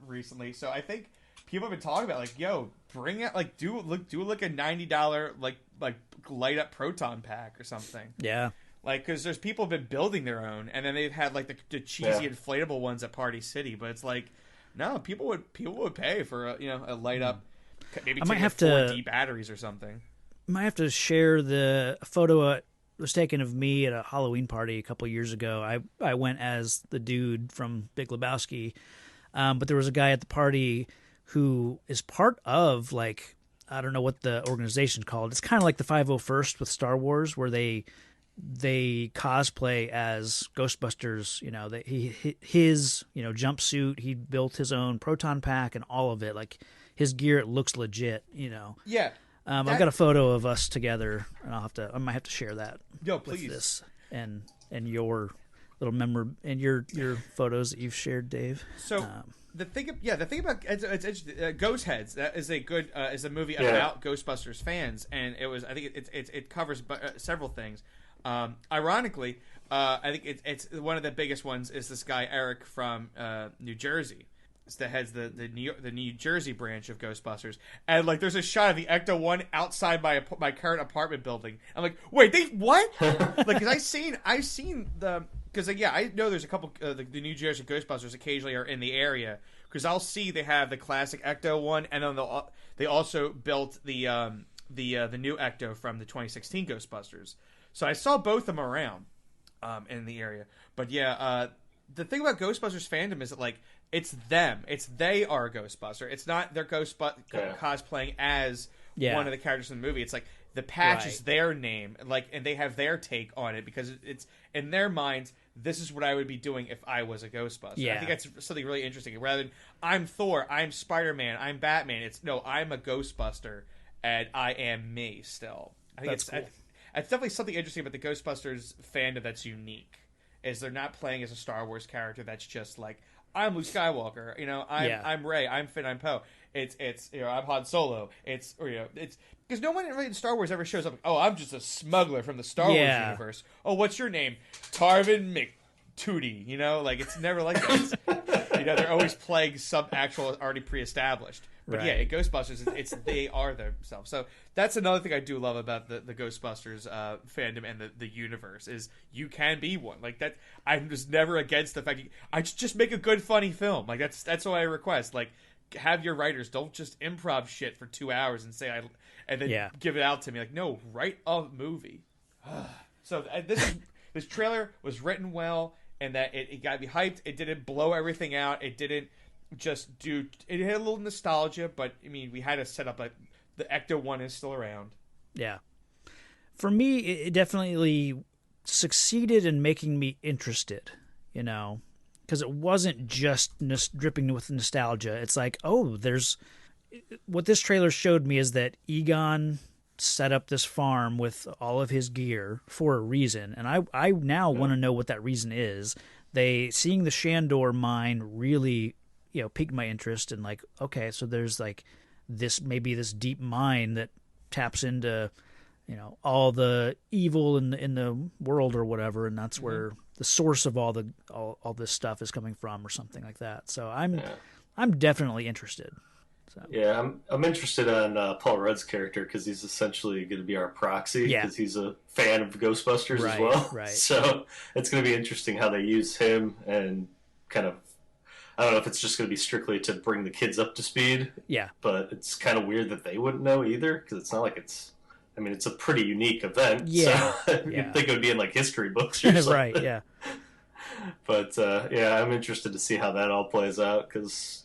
recently. So I think people have been talking about like, yo, bring it, like do a $90 like light up proton pack or something. Yeah. Like, because there's people have been building their own, and then they've had like the cheesy inflatable ones at Party City. But it's like, no, people would pay for a light up. Maybe I might have 4D batteries or something. I might have to share the photo that was taken of me at a Halloween party a couple years ago. I went as the dude from Big Lebowski, but there was a guy at the party who is part of like, I don't know what the organization's called. It's kind of like the 501st with Star Wars, where they cosplay as Ghostbusters. His jumpsuit, he built his own proton pack and all of it. Like his gear, it looks legit. Yeah. I've got a photo of us together, and I might have to share that. Yo, please. With this and your little and your photos that you've shared, Dave. So the thing about it's Ghost Heads. That is a good is a movie about Ghostbusters fans, and it was, I think it covers several things. Ironically, I think it's one of the biggest ones is this guy Eric from New Jersey. That heads the New Jersey branch of Ghostbusters, and like there's a shot of the Ecto-1 outside my current apartment building. I'm like, wait, they what? Like, because I've seen the I know there's a couple the New Jersey Ghostbusters occasionally are in the area because I'll see they have the classic Ecto-1, and then they also built the new Ecto from the 2016 Ghostbusters. So I saw both of them around in the area. But yeah, the thing about Ghostbusters fandom is that like. It's them. They are a Ghostbuster. It's not their cosplaying as one of the characters in the movie. It's like the patch is their name, like, and they have their take on it because it's in their minds. This is what I would be doing if I was a Ghostbuster. Yeah. I think that's something really interesting. Rather than I'm Thor, I'm Spider-Man, I'm Batman. It's no, I'm a Ghostbuster and I am me still. I think it's definitely something interesting about the Ghostbusters fandom that's unique. Is they're not playing as a Star Wars character that's just like. I'm Luke Skywalker, I'm Rey, I'm Finn, I'm Poe. It's I'm Han Solo. It's because no one really in Star Wars ever shows up. Oh, I'm just a smuggler from the Star Wars universe. Oh, what's your name? Tarvin McTootie. Like it's never like that. They're always playing some actual already pre-established. But yeah, in Ghostbusters, it's they are themselves. So that's another thing I do love about the Ghostbusters fandom and the universe is you can be one. Like that, I'm just never against the fact I just make a good, funny film. Like that's what I request. Like have your writers don't just improv shit for 2 hours and say and then give it out to me. Like no, write a movie. So this trailer was written well, and that it got me hyped. It didn't blow everything out. It didn't. It had a little nostalgia, but I mean, we had to set up the Ecto-1 is still around. Yeah. For me, it definitely succeeded in making me interested, because it wasn't just dripping with nostalgia. It's like, what this trailer showed me is that Egon set up this farm with all of his gear for a reason, and I now want to know what that reason is. Seeing the Shandor mine really piqued my interest and like, okay, so there's like this deep mine that taps into, all the evil in the world or whatever, and that's where the source of all this stuff is coming from or something like that. So I'm definitely interested. So. Yeah, I'm interested in Paul Rudd's character because he's essentially going to be our proxy because he's a fan of Ghostbusters as well. Right. So it's going to be interesting how they use him and kind of. I don't know if it's just going to be strictly to bring the kids up to speed. Yeah. But it's kind of weird that they wouldn't know either because it's not like it's a pretty unique event. Yeah. So you'd think it would be in like history books or something. Right, yeah. But I'm interested to see how that all plays out because,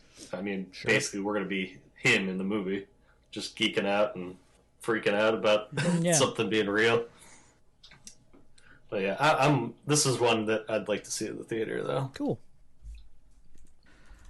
basically we're going to be him in the movie just geeking out and freaking out about something being real. But yeah, this is one that I'd like to see at the theater though. Cool.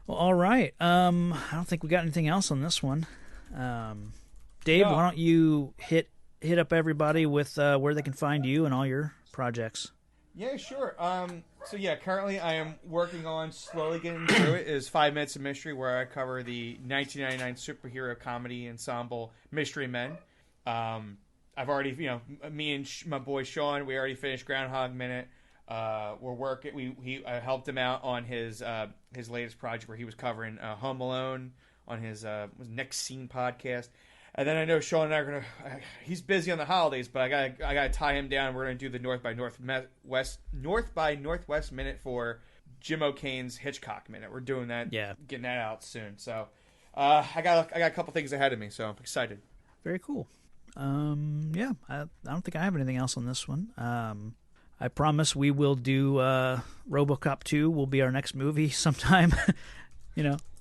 Well, all right. I don't think we got anything else on this one. Dave, why don't you hit up everybody with where they can find you and all your projects? Yeah, sure. Currently I am working on slowly getting through it. Is 5 Minutes of Mystery, where I cover the 1999 superhero comedy ensemble Mystery Men. I've already, me and my boy Sean, we already finished Groundhog Minute. We're working. I helped him out on his latest project where he was covering Home Alone on his Next Scene podcast. And then I know Sean and I are gonna. He's busy on the holidays, but I gotta tie him down. We're gonna do the North by Northwest minute for Jim O'Kane's Hitchcock Minute. We're doing that. Yeah, getting that out soon. So I got a couple things ahead of me, so I'm excited. Very cool. I don't think I have anything else on this one. I promise we will do RoboCop 2 will be our next movie sometime,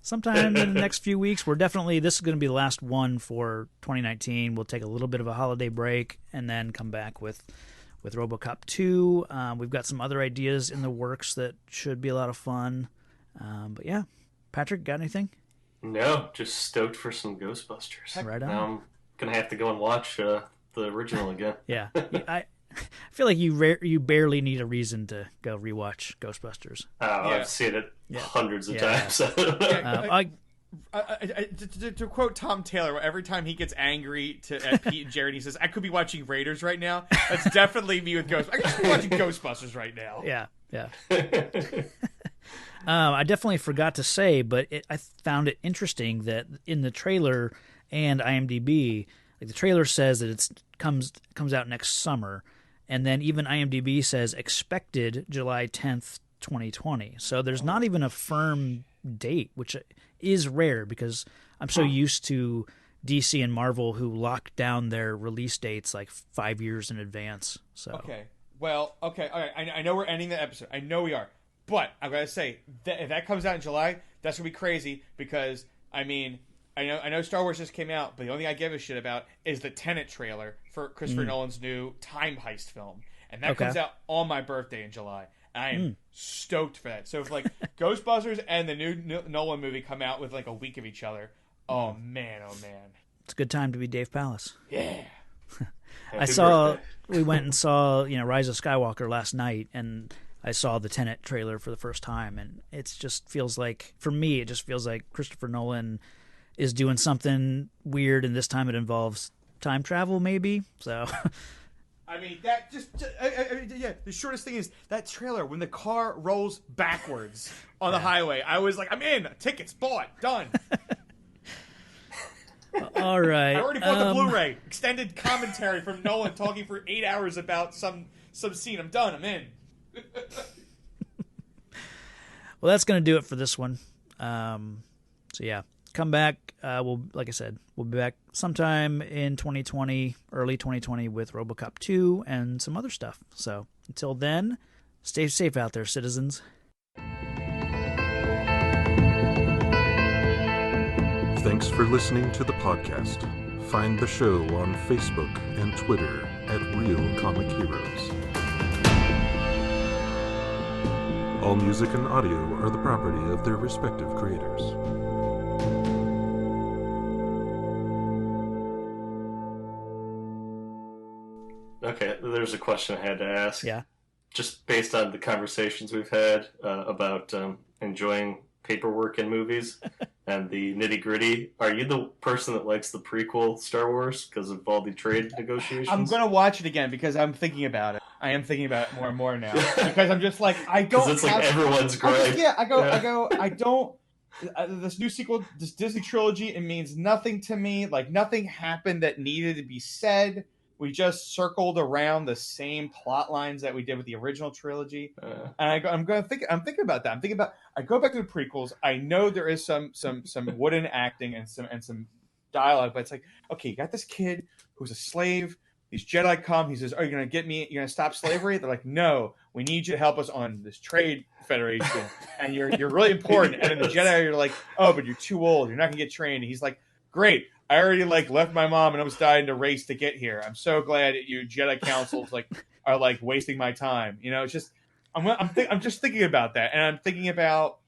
sometime in the next few weeks. This is going to be the last one for 2019. We'll take a little bit of a holiday break and then come back with RoboCop 2. We've got some other ideas in the works that should be a lot of fun. But yeah, Patrick, got anything? No, just stoked for some Ghostbusters. Right on. Now I'm going to have to go and watch the original again. Yeah. I feel like you barely need a reason to go rewatch Ghostbusters. I've seen it hundreds of times. To quote Tom Taylor, every time he gets angry at Pete and Jared, he says, "I could be watching Raiders right now." That's definitely me with Ghostbusters. I could be watching Ghostbusters right now. Yeah. I definitely forgot to say, but I found it interesting that in the trailer and IMDb, like the trailer says that it comes out next summer, and then even IMDb says expected July 10th, 2020. So there's not even a firm date, which is rare because I'm so used to DC and Marvel who lock down their release dates like 5 years in advance. So okay, all right. I know we're ending the episode. I know we are, but I gotta say that if that comes out in July, that's gonna be crazy because I know Star Wars just came out, but the only thing I give a shit about is the Tenet trailer for Christopher Nolan's new time heist film, and that comes out on my birthday in July. I am stoked for that. So if like Ghostbusters and the new Nolan movie come out with like a week of each other, oh man, it's a good time to be Dave Pallas. Yeah. We went and saw Rise of Skywalker last night, and I saw the Tenet trailer for the first time, and it just feels like, for me, it just feels like Christopher Nolan is doing something weird, and this time it involves time travel, maybe. So. I mean, that the shortest thing is that trailer when the car rolls backwards on the highway. I was like, I'm in. Tickets bought. Done. All right. I already bought the Blu-ray. Extended commentary from Nolan talking for 8 hours about some scene. I'm done. I'm in. Well, that's going to do it for this one. So, yeah. Come back. Like I said, we'll be back sometime in 2020, early 2020, with RoboCop 2 and some other stuff. So until then, stay safe out there, citizens. Thanks for listening to the podcast. Find the show on Facebook and Twitter at Real Comic Heroes. All music and audio are the property of their respective creators. Okay, there's a question I had to ask. Yeah. Just based on the conversations we've had about enjoying paperwork in movies and the nitty-gritty, are you the person that likes the prequel Star Wars because of all the trade negotiations? I'm going to watch it again because I'm thinking about it. I am thinking about it more and more now. Because I'm just like, I don't Because it's like everyone's great. I don't... this new sequel, this Disney trilogy, it means nothing to me. Like, nothing happened that needed to be said. We just circled around the same plot lines that we did with the original trilogy, and I'm thinking about that. I go back to the prequels. I know there is some wooden acting and some dialogue, but it's like, okay, you got this kid who's a slave. These Jedi come. He says, "Are you going to get me? You're going to stop slavery?" They're like, "No, we need you to help us on this trade federation, and you're really important." And then the Jedi are like, "Oh, but you're too old. You're not going to get trained." And he's like, "Great. I already left my mom and almost died in a race to get here. I'm so glad that you Jedi councils are wasting my time." It's just I'm just thinking about that, and I'm thinking about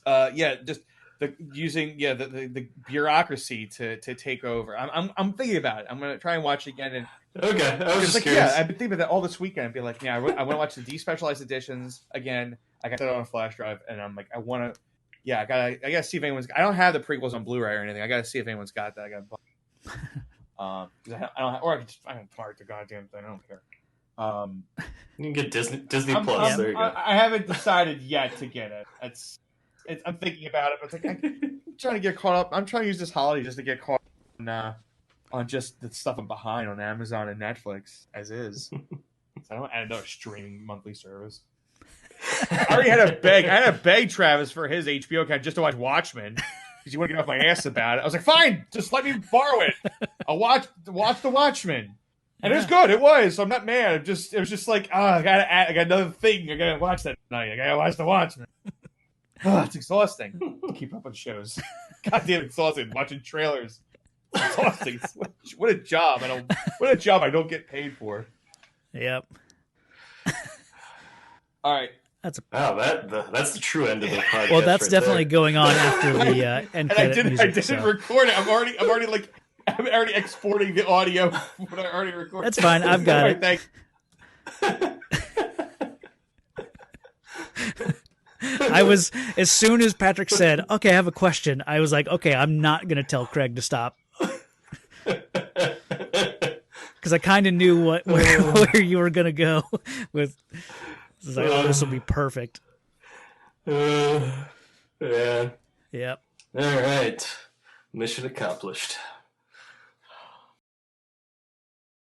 just the bureaucracy to take over. I'm thinking about it. I'm gonna try and watch it again. And okay, I was just curious. I've been thinking about that all this weekend. I'd be like, I want to watch the despecialized editions again. I got that on a flash drive, and I'm like, I want to. Yeah, I gotta see if anyone's. I don't have the prequels on Blu-ray or anything. I gotta see if anyone's got that. I gotta buy. I don't. Or I can park the goddamn thing. I don't care. You can get Disney Plus. There you go. I haven't decided yet to get it. I'm thinking about it, but it's like I'm trying to get caught up. I'm trying to use this holiday just to get caught on just the stuff I'm behind on Amazon and Netflix as is. So I don't add another streaming monthly service. I already had to beg Travis for his HBO account just to watch Watchmen because he wouldn't get off my ass about it. I was like, fine, just let me borrow it. I'll watch the Watchmen, and it was good. It was. So I'm not mad. It was just like, I got another thing. I gotta watch that tonight. I gotta watch the Watchmen. It's exhausting to keep up with shows. Goddamn exhausting watching trailers. It's exhausting. What a job. I don't get paid for. Yep. All right. That's the true end of the podcast. Well, that's definitely going on after the end credit music. I didn't record it. I'm already exporting the audio. What I already recorded. That's fine. I've got it. Thanks. I was, as soon as Patrick said, okay, I have a question, I was like, okay, I'm not going to tell Craig to stop. Because I kind of knew where you were going to go with. I was like, oh, this will be perfect. Yeah. Yep. All right. Mission accomplished.